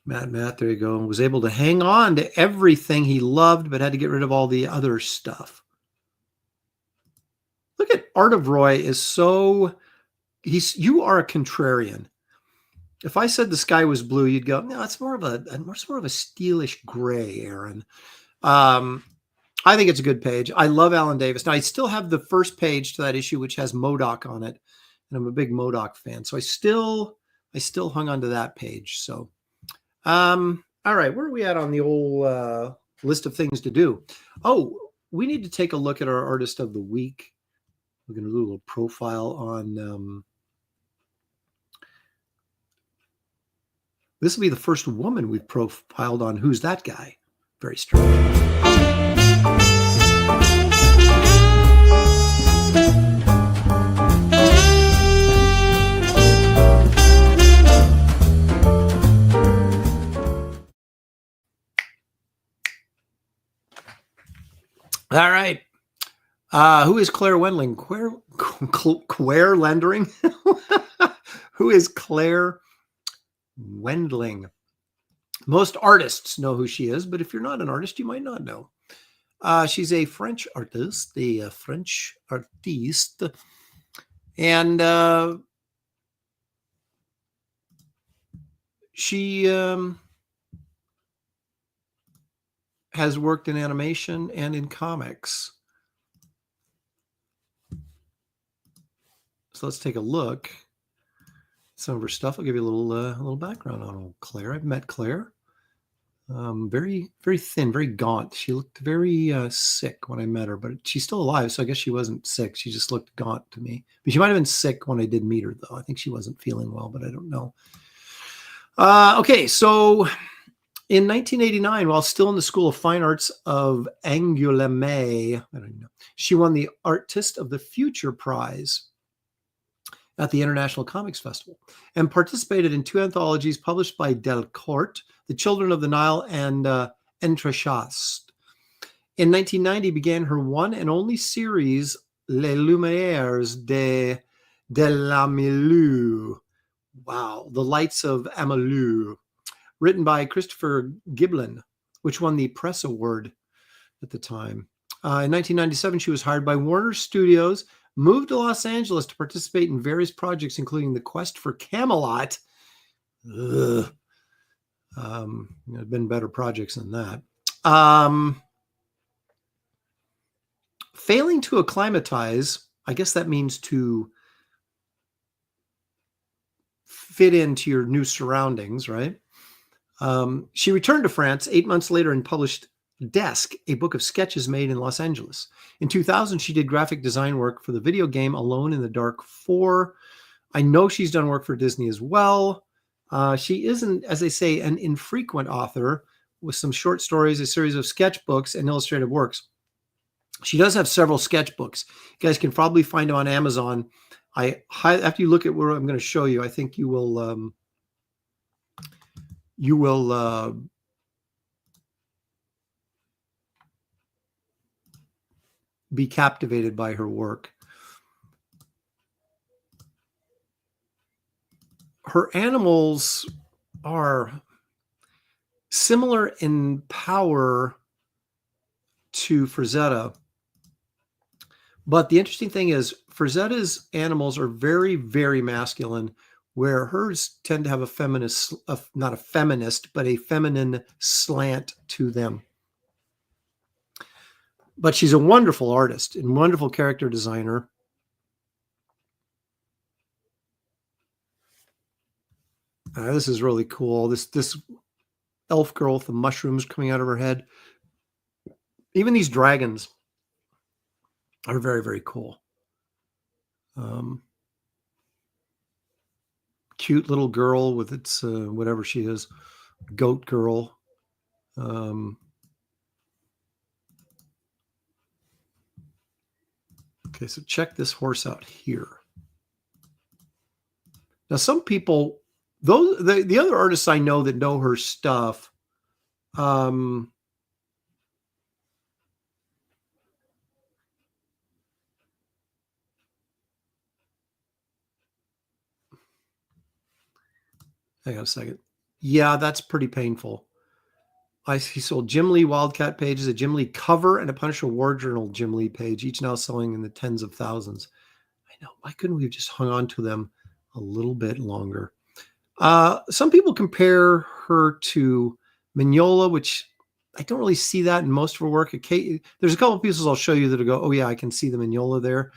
Matt, there you go. Was able to hang on to everything he loved, but had to get rid of all the other stuff. Look at Art of Roy is so, you are a contrarian. If I said the sky was blue, you'd go, no, it's more of a steelish gray, Aaron. I think it's a good page. I love Alan Davis. Now, I still have the first page to that issue, which has MODOK on it. And I'm a big MODOK fan. So I still hung on to that page. So, all right, where are we at on the old list of things to do? Oh, we need to take a look at our artist of the week. We're going to do a little profile on, this will be the first woman we've profiled on Who's That Guy? Very strange. All right. Who is Claire Wendling? Claire Lendering? Who is Claire Wendling? Most artists know who she is, but if you're not an artist, you might not know. She's a French artist, and she has worked in animation and in comics. So let's take a look at some of her stuff. I'll give you a little background on old Claire. I've met Claire. Very, very thin, very gaunt. She looked very sick when I met her, but she's still alive, so I guess she wasn't sick. She just looked gaunt to me. But she might have been sick when I did meet her, though. I think she wasn't feeling well, but I don't know. Okay, so in 1989, while still in the School of Fine Arts of Angoulême, I don't know, she won the Artist of the Future Prize at the International Comics Festival and participated in 2 anthologies published by Delcourt, The Children of the Nile and Entrechaste. In 1990, began her one and only series, Les Lumières de l'Amelou. Wow, The Lights of Amelou, written by Christopher Giblin, which won the Press Award at the time. In 1997, she was hired by Warner Studios, moved to Los Angeles to participate in various projects, including The Quest for Camelot. There have been better projects than that. Failing to acclimatize, I guess that means to fit into your new surroundings, right? She returned to France 8 months later and published Desk, a book of sketches made in Los Angeles. In 2000, she did graphic design work for the video game Alone in the Dark 4. I know she's done work for Disney as well. She isn't, as they say, an infrequent author with some short stories, a series of sketchbooks, and illustrative works. She does have several sketchbooks. You guys can probably find them on Amazon. After you look at what I'm going to show you, I think you will be captivated by her work. Her animals are similar in power to Frazetta, but the interesting thing is Frazetta's animals are very, very masculine, where hers tend to have a feminist, not a feminist, but a feminine slant to them. But she's a wonderful artist and wonderful character designer. This is really cool. This elf girl with the mushrooms coming out of her head. Even these dragons are very, very cool. Cute little girl with its whatever she is, goat girl. Okay, so check this horse out here. Now, some people, the other artists I know that know her stuff, hang on a second. Yeah, that's pretty painful. He sold Jim Lee Wildcat pages, a Jim Lee cover, and a Punisher War Journal Jim Lee page, each now selling in the tens of thousands. I know. Why couldn't we have just hung on to them a little bit longer? Some people compare her to Mignola, which I don't really see that in most of her work. There's a couple of pieces I'll show you that go, oh yeah, I can see the Mignola there.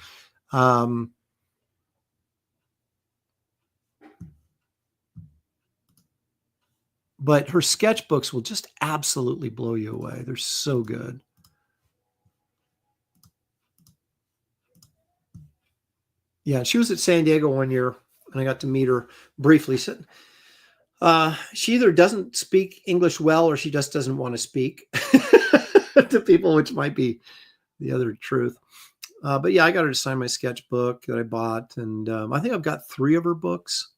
But her sketchbooks will just absolutely blow you away. They're so good. Yeah, she was at San Diego one year, and I got to meet her briefly. She either doesn't speak English well, or she just doesn't want to speak to people, which might be the other truth. But yeah, I got her to sign my sketchbook that I bought, and I think I've got 3 of her books.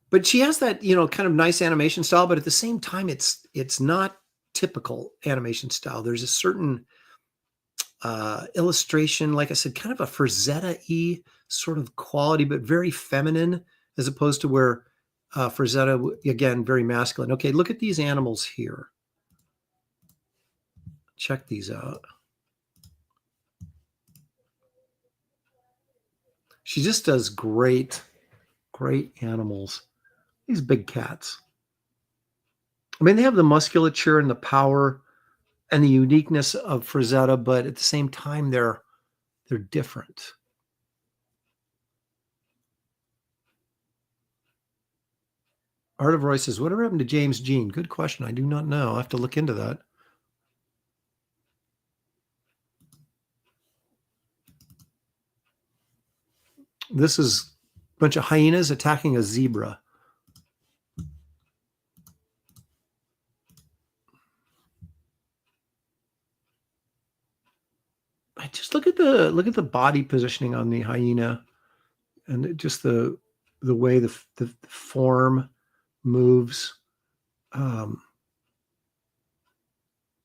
But she has that, kind of nice animation style, but at the same time, it's not typical animation style. There's a certain illustration, like I said, kind of a Frazetta-y sort of quality, but very feminine, as opposed to where Frazetta, again, very masculine. Okay, look at these animals here. Check these out. She just does great animals. These big cats. I mean, they have the musculature and the power and the uniqueness of Frazetta, but at the same time, they're different. Art of Roy says, whatever happened to James Jean? Good question. I do not know. I'll have to look into that. This is a bunch of hyenas attacking a zebra. I just look at the body positioning on the hyena, and just the way the form moves.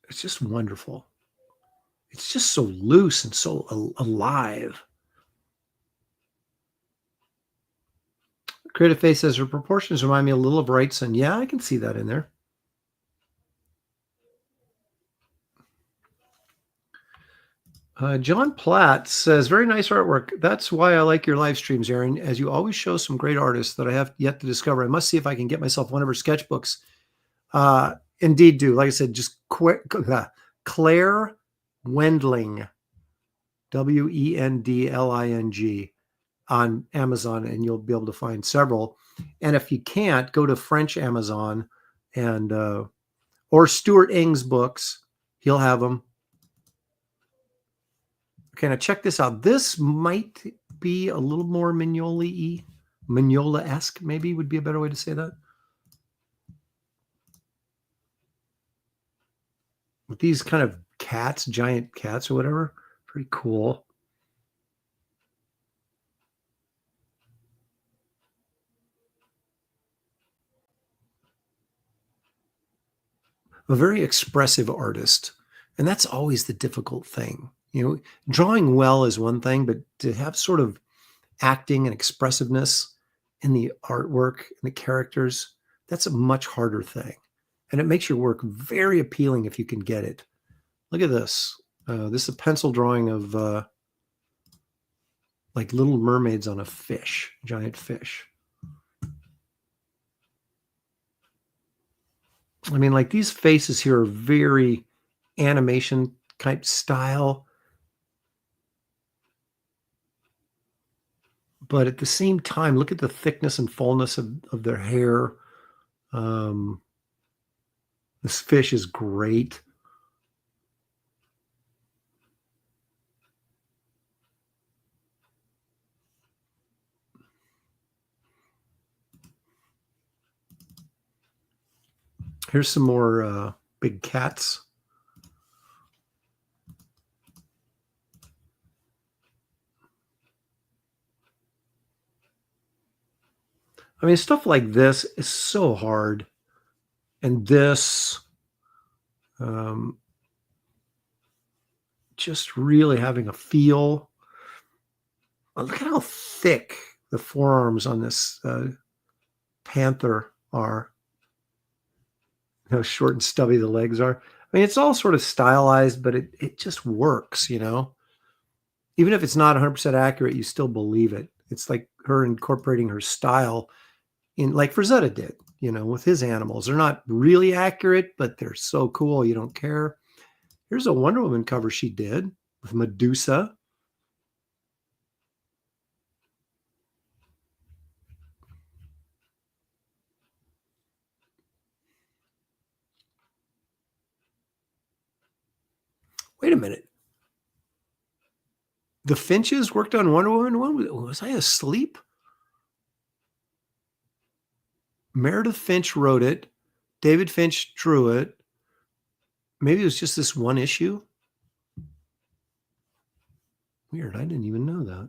It's just wonderful. It's just so loose and so alive. Creative Face says her proportions remind me a little of Wrightson. Yeah, I can see that in there. John Platt says, very nice artwork. That's why I like your live streams, Aaron, as you always show some great artists that I have yet to discover. I must see if I can get myself one of her sketchbooks. Indeed do. Like I said, just Claire Wendling, Wendling on Amazon, and you'll be able to find several. And if you can't, go to French Amazon and or Stuart Ing's books. He'll have them. Okay, now check this out. This might be a little more Mignola-y. Mignola-esque, maybe, would be a better way to say that. With these kind of cats, giant cats or whatever. Pretty cool. A very expressive artist. And that's always the difficult thing. You know, drawing well is one thing, but to have sort of acting and expressiveness in the artwork and the characters, that's a much harder thing. And it makes your work very appealing if you can get it. Look at this. This is a pencil drawing of like little mermaids on a fish, giant fish. I mean, like these faces here are very animation type style. But at the same time, look at the thickness and fullness of their hair. This fish is great. Here's some more big cats. I mean, stuff like this is so hard. And this, just really having a feel. Look at how thick the forearms on this panther are. How short and stubby the legs are. I mean, it's all sort of stylized, but it just works, you know? Even if it's not 100% accurate, you still believe it. It's like her incorporating her style in, like Frazetta did, you know, with his animals. They're not really accurate, but they're so cool, you don't care. Here's a Wonder Woman cover she did with Medusa. Wait a minute. The Finches worked on Wonder Woman 1? Was I asleep? Meredith Finch wrote it. David Finch drew it. Maybe it was just this one issue. Weird. I didn't even know that.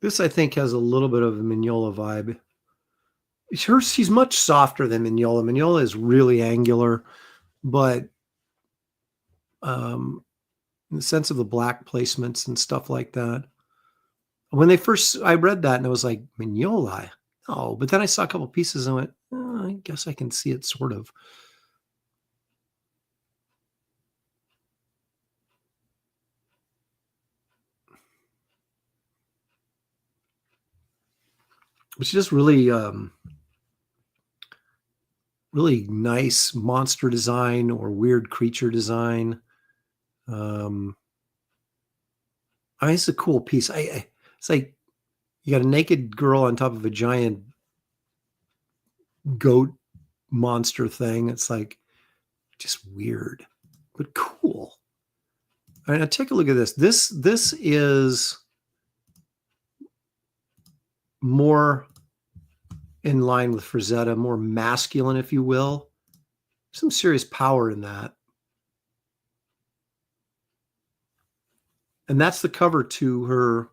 This, I think, has a little bit of a Mignola vibe. She's much softer than Mignola. Mignola is really angular, but in the sense of the black placements and stuff like that. When I read that and I was like, Mignola? No, but then I saw a couple pieces and I went, oh, I guess I can see it sort of. It's just really really nice monster design or weird creature design. It's a cool piece. It's like you got a naked girl on top of a giant goat monster thing. It's like just weird, but cool. All right, now take a look at this. This is more in line with Frazetta, more masculine, if you will. Some serious power in that. And that's the cover to her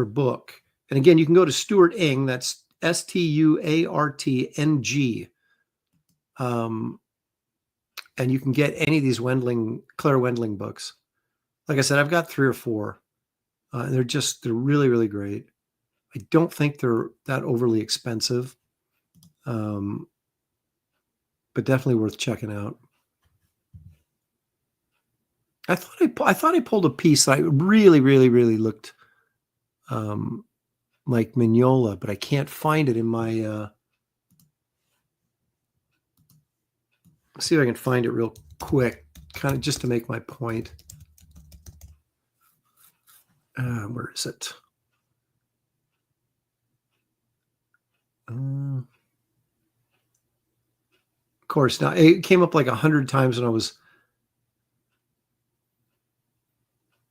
book. And again, you can go to Stuart Ing. That's Stuartng. And you can get any of these Claire Wendling books. Like I said, I've got 3 or 4. And they're really, really great. I don't think they're that overly expensive, but definitely worth checking out. I thought I pulled a piece that I really, really, really looked like Mignola, but I can't find it in my. Let's see if I can find it real quick, kind of just to make my point. Where is it? Of course, now it came up like 100 times when I was,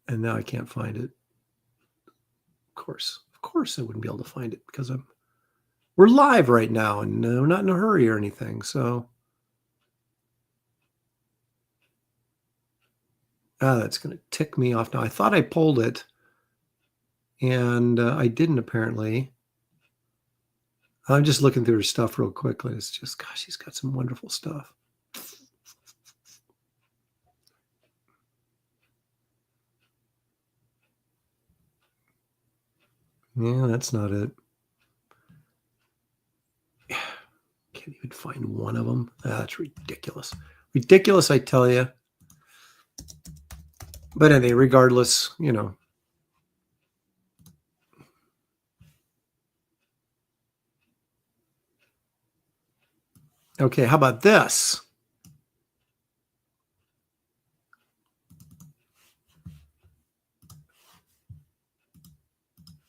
and now I can't find it. Of course, I wouldn't be able to find it because we're live right now and we're not in a hurry or anything. So, that's going to tick me off now. I thought I pulled it, and I didn't apparently. I'm just looking through her stuff real quickly. It's just, gosh, she's got some wonderful stuff. Yeah, that's not it. Can't even find one of them. That's ridiculous. Ridiculous, I tell you. But anyway, regardless, you know. Okay, how about this?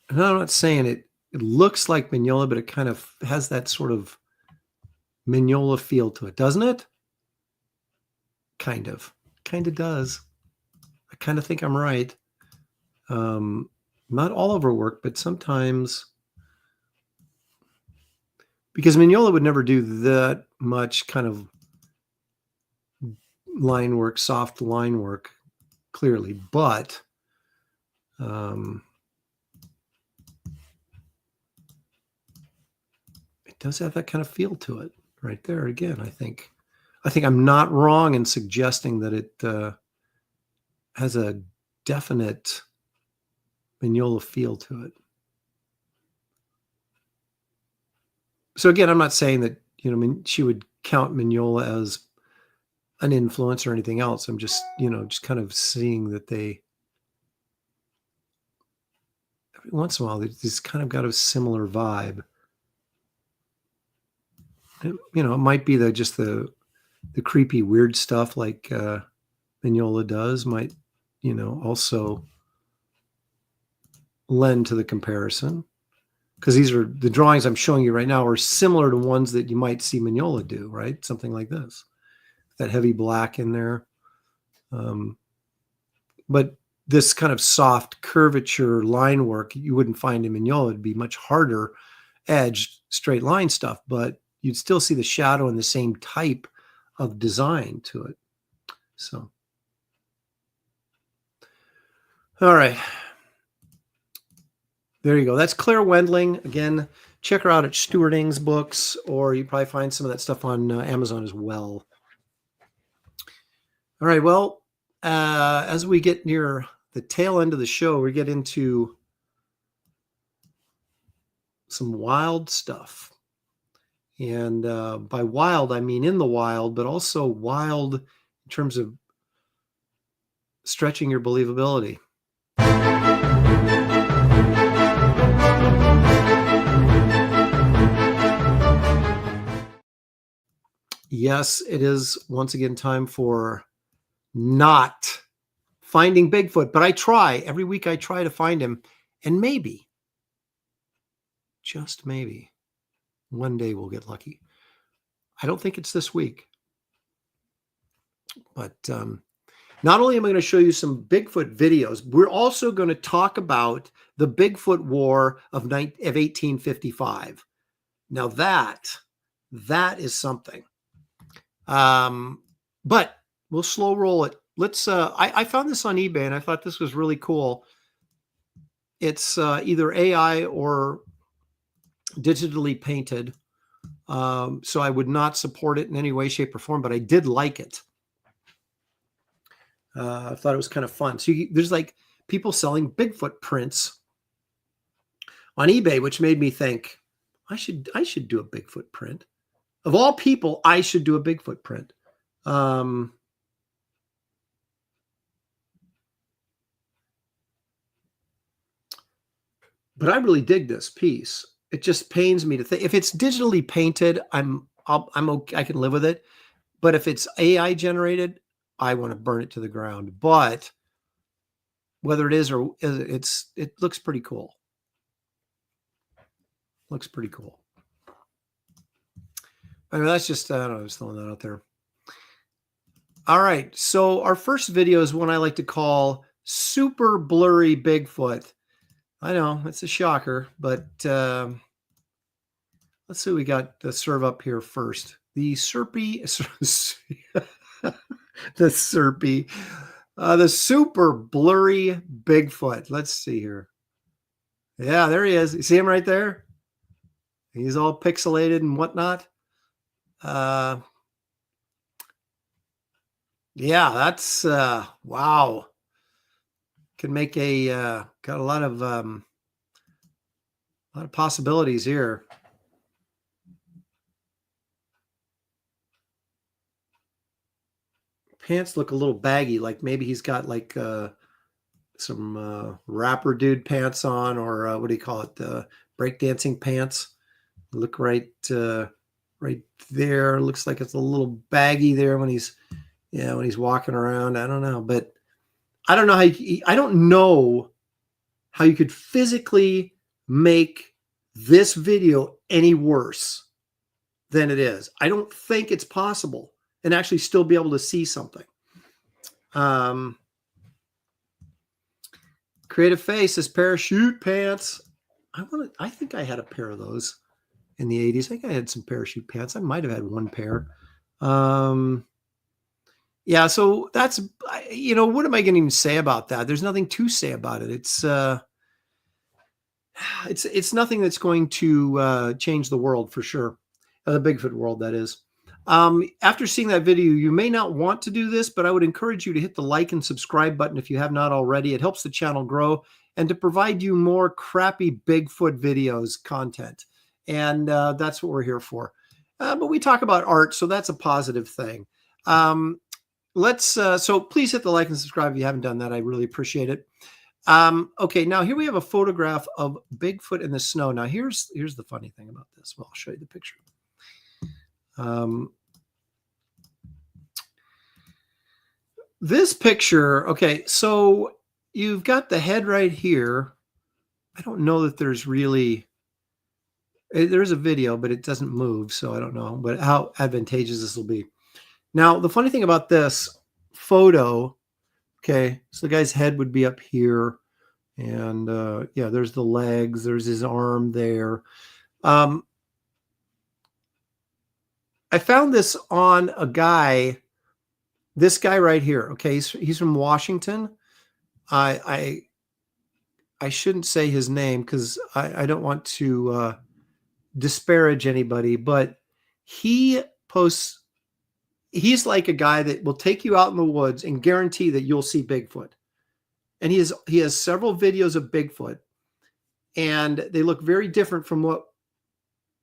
And I'm not saying it looks like Mignola, but it kind of has that sort of Mignola feel to it, doesn't it? Kind of does. I kind of think I'm right. Not all of her work, but sometimes, because Mignola would never do that much kind of line work, soft line work, clearly, but it does have that kind of feel to it right there. Again, I think I'm not wrong in suggesting that it has a definite Mignola feel to it. So again, I'm not saying that, you know, she would count Mignola as an influence or anything else. I'm just, you know, just kind of seeing that they, every once in a while, they just kind of got a similar vibe. You know, it might be just the creepy, weird stuff like Mignola does might, you know, also lend to the comparison. Because these are the drawings I'm showing you right now are similar to ones that you might see Mignola do, right? Something like this, that heavy black in there. But this kind of soft curvature line work you wouldn't find in Mignola. It'd be much harder edged straight line stuff, but you'd still see the shadow and the same type of design to it. So, all right. There you go. That's Claire Wendling. Again, check her out at Stuart Ing's books, or you probably find some of that stuff on Amazon as well. All right. Well, as we get near the tail end of the show, we get into some wild stuff. And by wild, I mean in the wild, but also wild in terms of stretching your believability. Yes, it is once again time for not finding Bigfoot, but I try. Every week I try to find him, and maybe, just maybe, one day we'll get lucky. I don't think it's this week, but not only am I going to show you some Bigfoot videos, we're also going to talk about the Bigfoot War of 1855. Now that is something. But we'll slow roll it. Let's, I found this on eBay and I thought this was really cool. It's either AI or digitally painted. So I would not support it in any way, shape, or form, but I did like it. I thought it was kind of fun. So there's like people selling Bigfoot prints on eBay, which made me think I should do a Bigfoot print. Of all people, I should do a Bigfoot print. But I really dig this piece. It just pains me to think if it's digitally painted, I'm okay. I can live with it. But if it's AI generated, I want to burn it to the ground. But whether it is or it looks pretty cool. Looks pretty cool. I mean, that's just, I don't know, I was throwing that out there. All right. So our first video is one I like to call Super Blurry Bigfoot. I know it's a shocker, but let's see what we got to serve up here first. The Serpy, the Serpy, the Super Blurry Bigfoot. Let's see here. Yeah, there he is. You see him right there? He's all pixelated and whatnot. Yeah, that's wow. Can make a got a lot of possibilities here. Pants look a little baggy, like maybe he's got like some rapper dude pants on, or what do you call it? Breakdancing pants. Look right right there. Looks like it's a little baggy there when he's walking around. I don't know, but I don't know how I don't know how you could physically make this video any worse than it is. I don't think it's possible and actually still be able to see something. Creative Face says parachute pants. I think I had a pair of those in the 80s. I think I had some parachute pants. I might have had one pair. Yeah, so that's, what am I going to even say about that? There's nothing to say about it. It's nothing that's going to change the world for sure. The Bigfoot world, that is. After seeing that video, you may not want to do this, but I would encourage you to hit the like and subscribe button if you have not already. It helps the channel grow and to provide you more crappy Bigfoot videos content. And that's what we're here for. But we talk about art, so that's a positive thing. So please hit the like and subscribe if you haven't done that. I really appreciate it. Okay, now here we have a photograph of Bigfoot in the snow. Now here's the funny thing about this. Well, I'll show you the picture. This picture, okay, so you've got the head right here. I don't know that there's a video, but it doesn't move, so I don't know but how advantageous this will be. Now, the funny thing about this photo, okay, so the guy's head would be up here, and yeah, there's the legs, there's his arm there. I found this on a guy, this guy right here, okay, he's from Washington. I shouldn't say his name because I don't want to disparage anybody, but he posts, he's like a guy that will take you out in the woods and guarantee that you'll see Bigfoot. And he has several videos of Bigfoot, and they look very different from what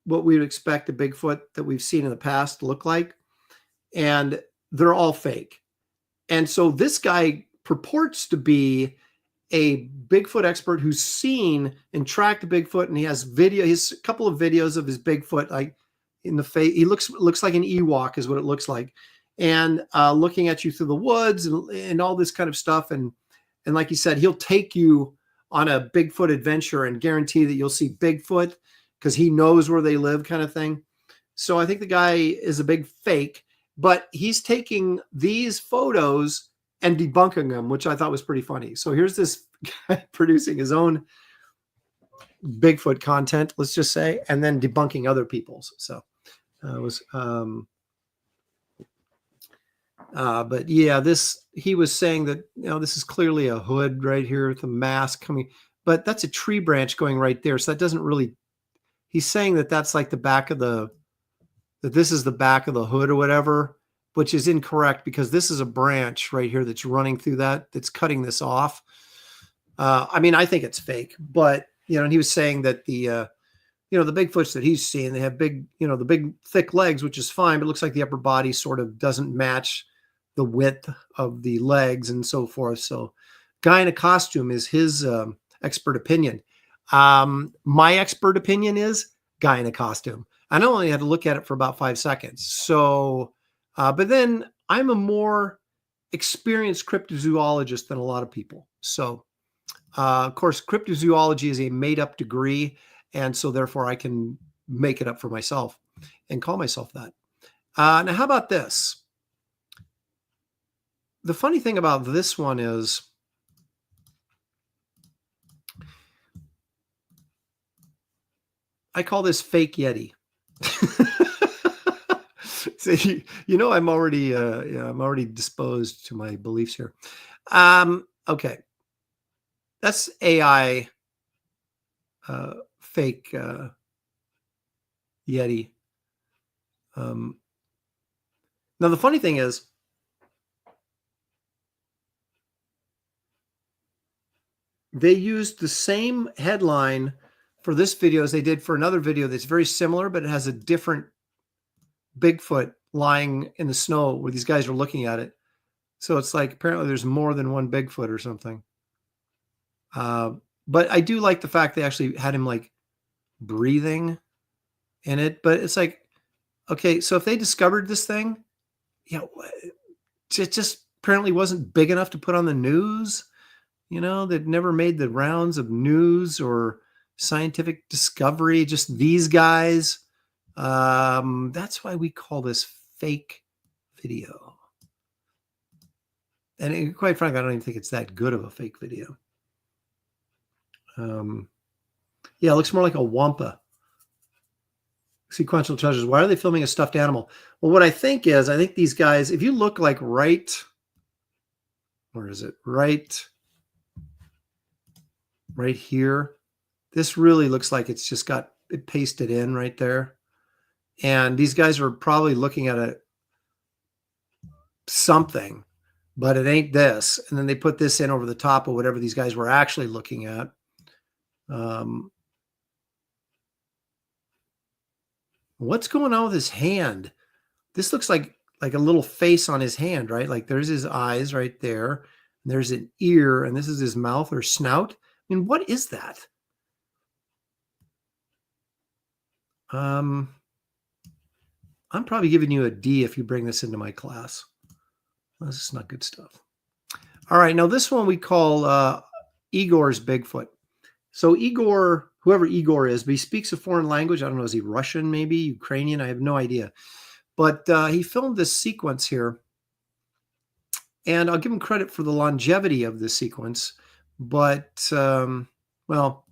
we would expect a Bigfoot that we've seen in the past to look like. And they're all fake. And so this guy purports to be a Bigfoot expert who's seen and tracked Bigfoot, and he has a couple of videos of his Bigfoot, like, in the face. He looks like an Ewok is what it looks like, and looking at you through the woods and all this kind of stuff. And like you said, he'll take you on a Bigfoot adventure and guarantee that you'll see Bigfoot because he knows where they live, kind of thing. So I think the guy is a big fake, but he's taking these photos and debunking them, which I thought was pretty funny. So here's this guy producing his own Bigfoot content, let's just say, and then debunking other people's. So it was, but yeah, he was saying that, this is clearly a hood right here with a mask coming, but that's a tree branch going right there. So that doesn't really, he's saying that that's like the back of that this is the back of the hood or whatever, which is incorrect because this is a branch right here that's running through that's cutting this off. I mean, I think it's fake, but and he was saying that the Bigfoots that he's seeing, they have big, the big thick legs, which is fine, but it looks like the upper body sort of doesn't match the width of the legs and so forth. So guy in a costume is his expert opinion. My expert opinion is guy in a costume. I only had to look at it for about 5 seconds. So, but then I'm a more experienced cryptozoologist than a lot of people. So, of course, cryptozoology is a made-up degree, and so therefore I can make it up for myself and call myself that. Now, how about this? The funny thing about this one is I call this fake Yeti. So I'm already disposed to my beliefs here. Okay. That's AI fake Yeti. Now, the funny thing is, they used the same headline for this video as they did for another video that's very similar, but it has a different Bigfoot lying in the snow where these guys are looking at it. So it's like apparently there's more than one Bigfoot or something. But I do like the fact they actually had him like breathing in it. But it's like, okay, so if they discovered this thing, it just apparently wasn't big enough to put on the news. They'd never made the rounds of news or scientific discovery, just these guys. That's why we call this fake video. And quite frankly, I don't even think it's that good of a fake video. Yeah, it looks more like a wampa. Sequential treasures. Why are they filming a stuffed animal? Well, what I think these guys, if you look like where is it? Right here. This really looks like it's just got it pasted in right there. And these guys are probably looking at something, but it ain't this. And then they put this in over the top of whatever these guys were actually looking at. What's going on with his hand? This looks like a little face on his hand, right? Like there's his eyes right there. And there's an ear, and this is his mouth or snout. I mean, what is that? I'm probably giving you a D if you bring this into my class. This is not good stuff. All right, now this one we call Igor's Bigfoot. So Igor, whoever Igor is, but he speaks a foreign language. I don't know, is he Russian, maybe Ukrainian? I have no idea. But he filmed this sequence here. And I'll give him credit for the longevity of the sequence. But, well,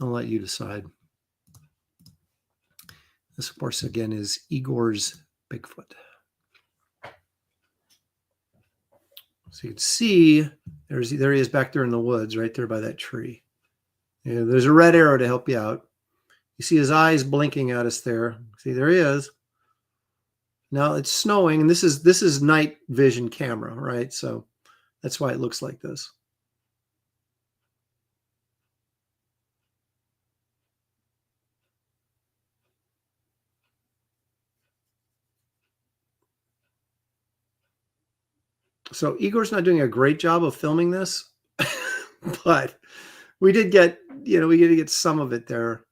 I'll let you decide. This, of course, again, is Igor's Bigfoot. So you can see there he is back there in the woods, right there by that tree. And there's a red arrow to help you out. You see his eyes blinking at us there. See, there he is. Now it's snowing, and this is night vision camera, right? So that's why it looks like this. So Igor's not doing a great job of filming this, but we did get, we get to get some of it there.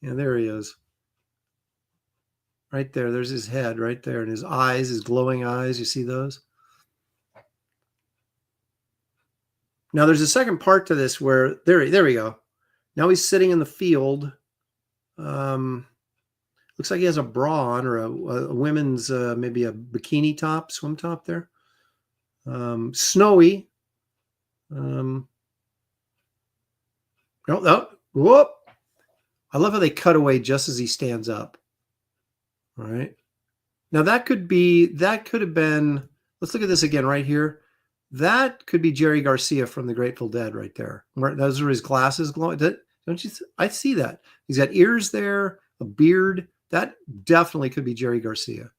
Yeah, there he is. Right there. There's his head right there, and his eyes, his glowing eyes. You see those? Now there's a second part to this where there we go. Now he's sitting in the field. Looks like he has a bra on, or a women's maybe a bikini top, swim top there. Snowy. Whoop! I love how they cut away just as he stands up. All right. Now that could have been. Let's look at this again right here. That could be Jerry Garcia from the Grateful Dead right there. Those are his glasses glowing. Don't you? I see that. He's got ears there, a beard. That definitely could be Jerry Garcia.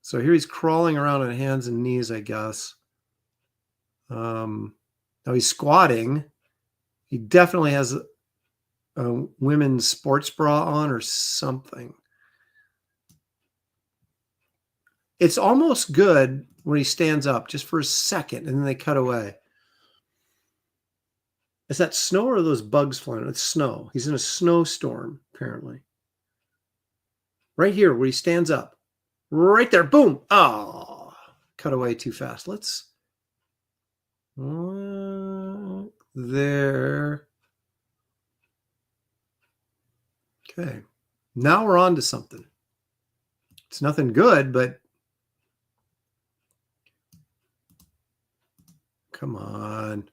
So here he's crawling around on hands and knees, I guess. Now he's squatting. He definitely has a women's sports bra on or something. It's almost good when he stands up just for a second and then they cut away. Is that snow or are those bugs flying? It's snow. He's in a snowstorm, apparently. Right here where he stands up. Right there. Boom. Oh, cut away too fast. Let's. There. Okay. Now we're on to something. It's nothing good, but come on.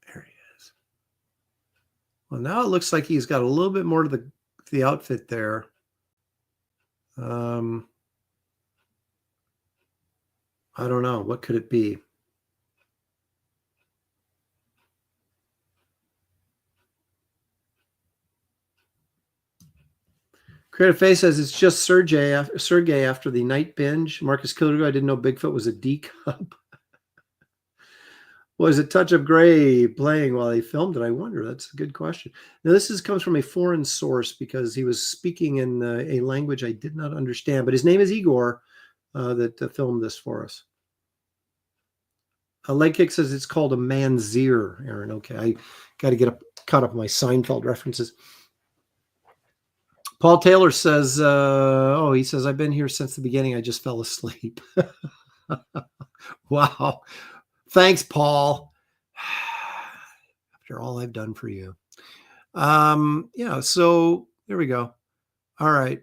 There he is. Well, now it looks like he's got a little bit more to the outfit there. I don't know. What could it be? Creative Face says it's just Sergey after the night binge. Marcus Kilgore, I didn't know Bigfoot was a D cup. Was a touch of gray playing while he filmed it? I wonder. That's a good question. Now, this comes from a foreign source because he was speaking in a language I did not understand. But his name is Igor that filmed this for us. Leg Kick says it's called a man's ear, Aaron. Okay, I got to caught up on my Seinfeld references. Paul Taylor says, he says, I've been here since the beginning. I just fell asleep. Wow. Thanks, Paul. After all I've done for you. Yeah, so there we go. All right.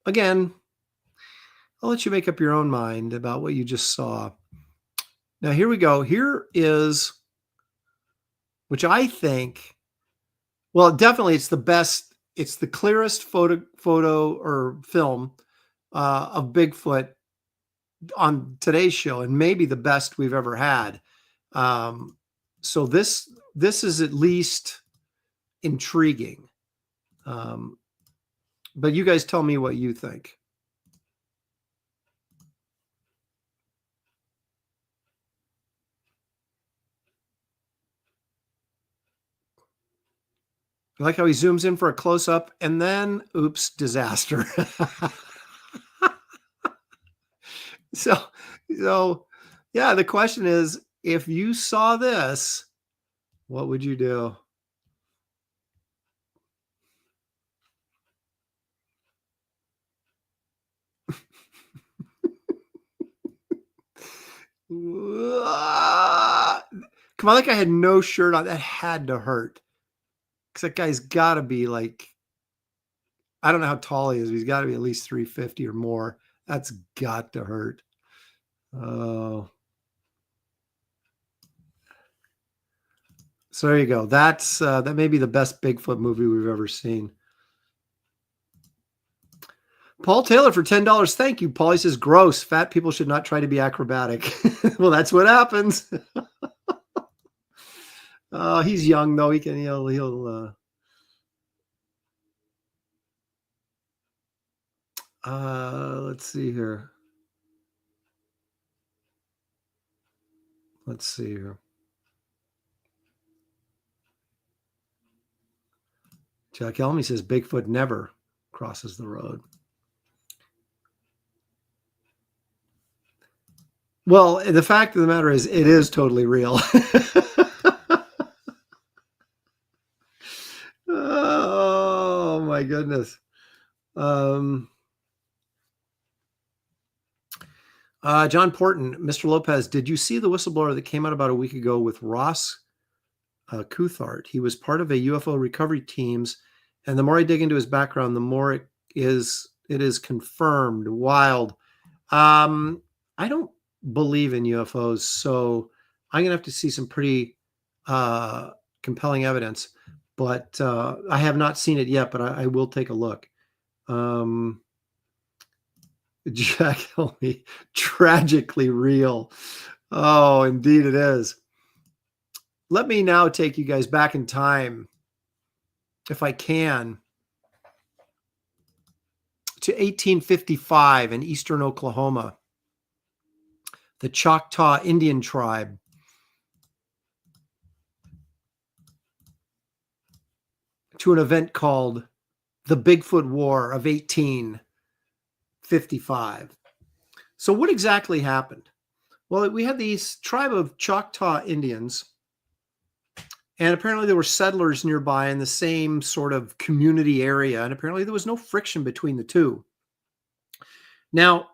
Again, I'll let you make up your own mind about what you just saw. Now, here we go. Here is, which I think, well, definitely it's the best, it's the clearest photo or film of Bigfoot on today's show, and maybe the best we've ever had. So this is at least intriguing. But you guys tell me what you think. I like how he zooms in for a close-up and then, oops, disaster. So, yeah, the question is, if you saw this, what would you do? Come on, like I had no shirt on. That had to hurt. Because that guy's got to be like, I don't know how tall he is. But he's got to be at least 350 or more. That's got to hurt. Oh. So there you go. That's that may be the best Bigfoot movie we've ever seen. Paul Taylor for $10. Thank you, Paul. He says, gross. Fat people should not try to be acrobatic. Well, that's what happens. He's young though. He'll let's see here. Jack Elmy says Bigfoot never crosses the road. Well, the fact of the matter is, it is totally real. goodness. John Porton, Mr. Lopez, did you see the whistleblower that came out about a week ago with Ross Couthart? He was part of a UFO recovery teams, and the more I dig into his background, the more it is confirmed. Wild. I don't believe in UFOs, so I'm gonna have to see some pretty compelling evidence. But I have not seen it yet, but I will take a look. Jack told me, tragically real. Oh, indeed it is. Let me now take you guys back in time, if I can, to 1855 in eastern Oklahoma. The Choctaw Indian tribe to an event called the Bigfoot War of 1855. So what exactly happened? Well, we had these tribe of Choctaw Indians, and apparently there were settlers nearby in the same sort of community area, and apparently there was no friction between the two. Now,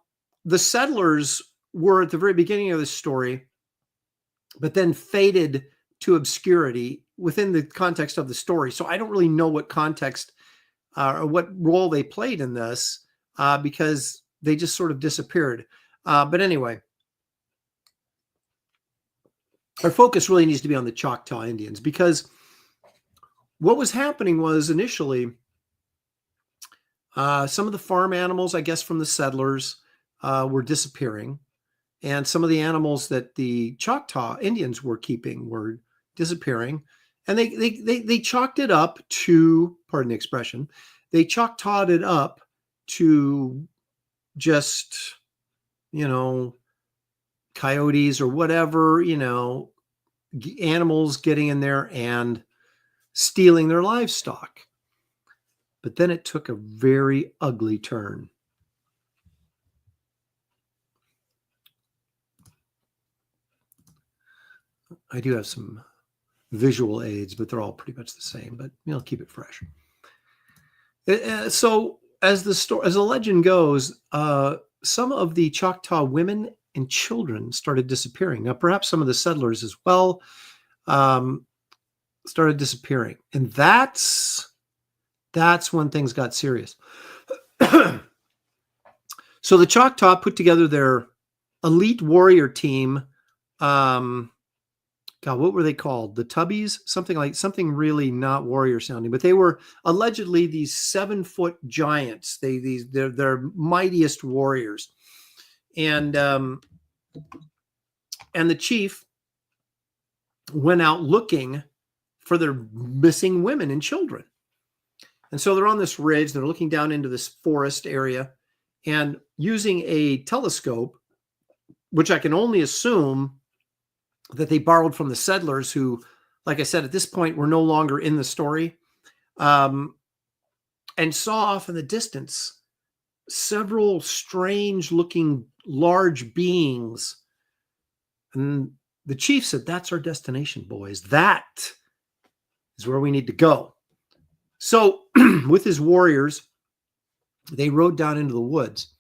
the settlers were at the very beginning of this story, but then faded to obscurity within the context of the story. So I don't really know what context or what role they played in this because they just sort of disappeared. But anyway, our focus really needs to be on the Choctaw Indians, because what was happening was initially some of the farm animals, I guess, from the settlers were disappearing. And some of the animals that the Choctaw Indians were keeping were disappearing. And they chalked it up to, pardon the expression, they Choctawed it up to just, coyotes or whatever, animals getting in there and stealing their livestock. But then it took a very ugly turn. I do have some visual aids, but they're all pretty much the same, but keep it fresh. So as the legend goes, some of the Choctaw women and children started disappearing. Now, perhaps some of the settlers as well started disappearing. And that's when things got serious. So the Choctaw put together their elite warrior team. God, what were they called? The Tubbies? Something really not warrior sounding, but they were allegedly these 7-foot giants. They're mightiest warriors. And the chief went out looking for their missing women and children. And so they're on this ridge, they're looking down into this forest area, and using a telescope, which I can only assume that they borrowed from the settlers who, like I said, at this point were no longer in the story, and saw off in the distance several strange looking large beings. And the chief said, "That's our destination, boys. That is where we need to go." So with his warriors, they rode down into the woods.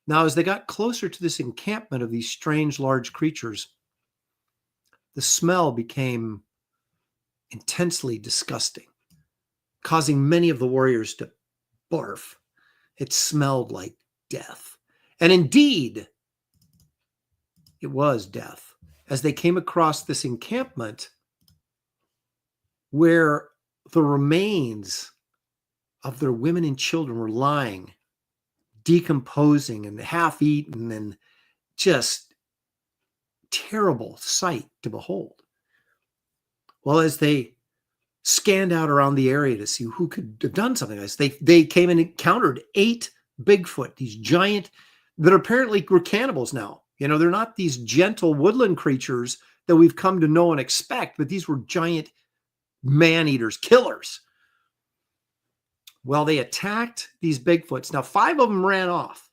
Now, as they got closer to this encampment of these strange large creatures, the smell became intensely disgusting, causing many of the warriors to barf. It smelled like death. And indeed, it was death, as they came across this encampment where the remains of their women and children were lying, decomposing and half-eaten, and just terrible sight to behold. Well, as they scanned out around the area to see who could have done something like this, they came and encountered 8 Bigfoot, these giant, that apparently were cannibals now. They're not these gentle woodland creatures that we've come to know and expect, but these were giant man-eaters, killers. Well, they attacked these Bigfoots. Now, 5 of them ran off,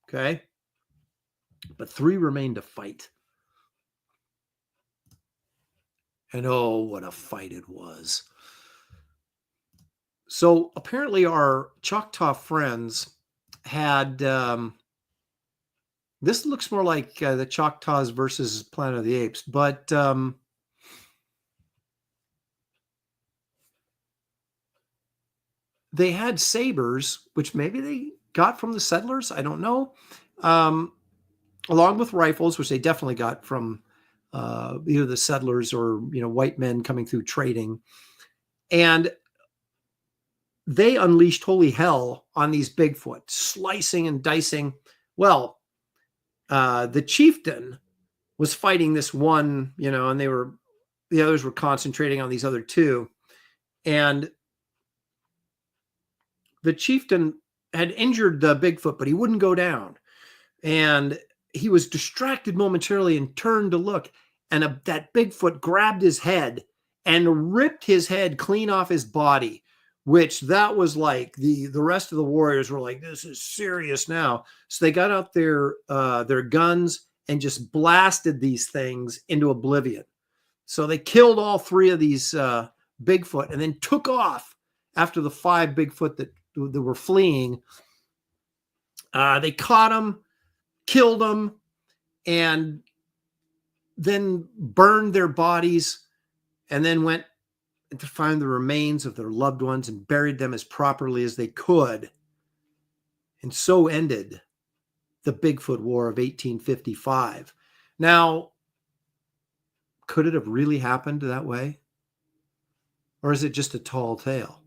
okay? But 3 remained to fight. And oh, what a fight it was. So apparently our Choctaw friends had, this looks more like the Choctaws versus Planet of the Apes, but they had sabers, which maybe they got from the settlers. I don't know. Along with rifles, which they definitely got from either the settlers or, white men coming through trading. And they unleashed holy hell on these Bigfoot, slicing and dicing. Well, the chieftain was fighting this one, and the others were concentrating on these other two. And the chieftain had injured the Bigfoot, but he wouldn't go down. And he was distracted momentarily and turned to look. And that Bigfoot grabbed his head and ripped his head clean off his body, which that was like the rest of the warriors were like, this is serious now. So they got out their guns and just blasted these things into oblivion. So they killed all three of these Bigfoot and then took off after the 5 Bigfoot that were fleeing. They caught them, killed them, and then burned their bodies, and then went to find the remains of their loved ones and buried them as properly as they could. And so ended the Bigfoot War of 1855. Now, could it have really happened that way? Or is it just a tall tale?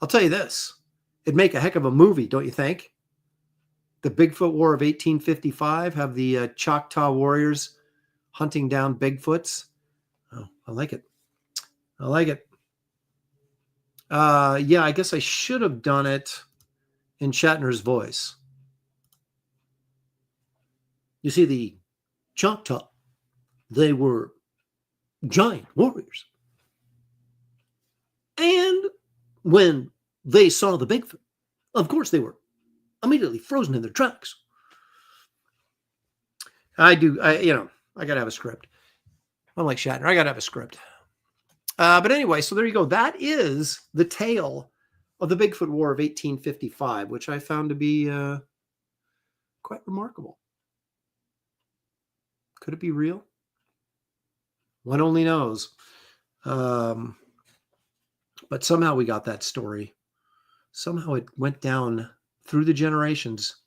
I'll tell you this. It'd make a heck of a movie, don't you think? The Bigfoot War of 1855, have the Choctaw warriors hunting down Bigfoots. Oh, I like it. I like it. Yeah, I guess I should have done it in Shatner's voice. You see, the Choctaw, they were giant warriors. And when they saw the Bigfoot, of course they were immediately frozen in their tracks. I gotta have a script. Unlike Shatner, I gotta have a script. But anyway, so there you go. That is the tale of the Bigfoot War of 1855, which I found to be quite remarkable. Could it be real? One only knows. But somehow we got that story. Somehow it went down through the generations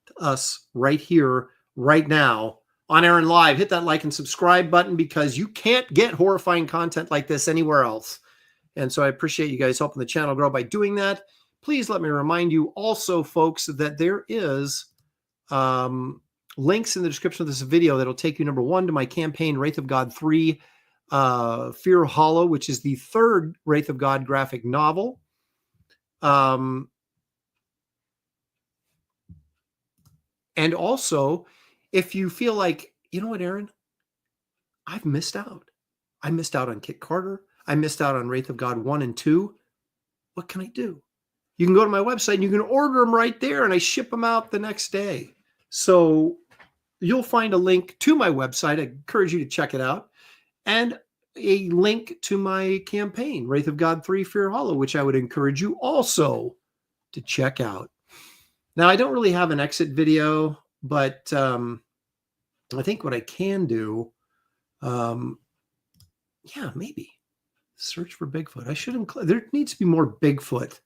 to us right here, right now, on Aaron Live. Hit that like and subscribe button because you can't get horrifying content like this anywhere else. And so I appreciate you guys helping the channel grow by doing that. Please let me remind you also, folks, that there is links in the description of this video that'll take you, number 1, to my campaign, Wraith of God 3, Fear Hollow, which is the 3rd Wraith of God graphic novel. And also, if you feel like, you know what, Aaron, I've missed out. I missed out on Kit Carter. I missed out on Wraith of God 1 and 2. What can I do? You can go to my website and you can order them right there, and I ship them out the next day. So you'll find a link to my website. I encourage you to check it out. And a link to my campaign, Wraith of God 3, Fear Hollow, which I would encourage you also to check out. Now, I don't really have an exit video, but I think what I can do, yeah, maybe search for Bigfoot. I should include, there needs to be more Bigfoot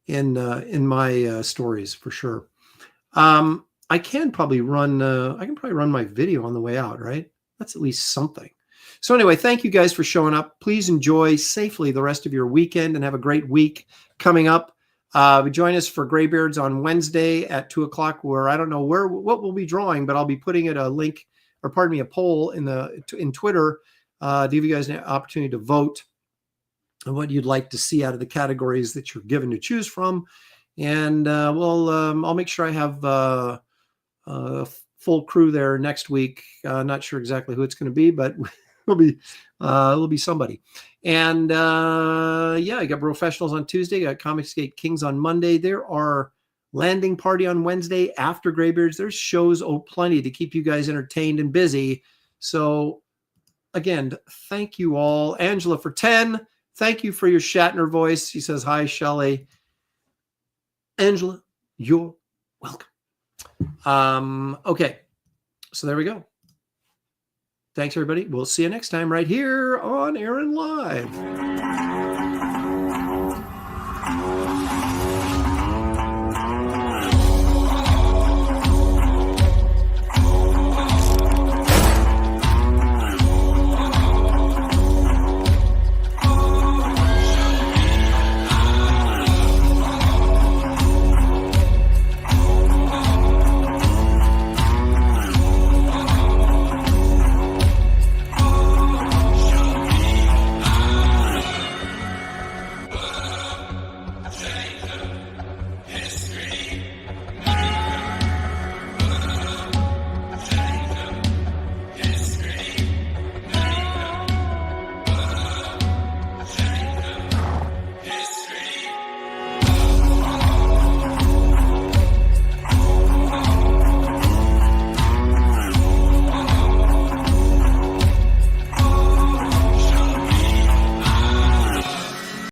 in my stories for sure. I can probably run my video on the way out, right? That's at least something. So anyway, thank you guys for showing up. Please enjoy safely the rest of your weekend and have a great week coming up. Join us for Graybeards on Wednesday at 2 o'clock, where I don't know what we'll be drawing, but I'll be putting it a link, or pardon me, a poll in Twitter to give you guys an opportunity to vote on what you'd like to see out of the categories that you're given to choose from. And I'll make sure I have a full crew there next week. Not sure exactly who it's going to be, but it'll be somebody. And yeah, I got Professionals on Tuesday, got Comicsgate Kings on Monday. There are Landing Party on Wednesday after Graybeards. There's shows plenty to keep you guys entertained and busy. So again, thank you all. Angela for 10. Thank you for your Shatner voice. He says, hi, Shelley. Angela, you're welcome. Okay. So there we go. Thanks, everybody. We'll see you next time right here on Aaron Live.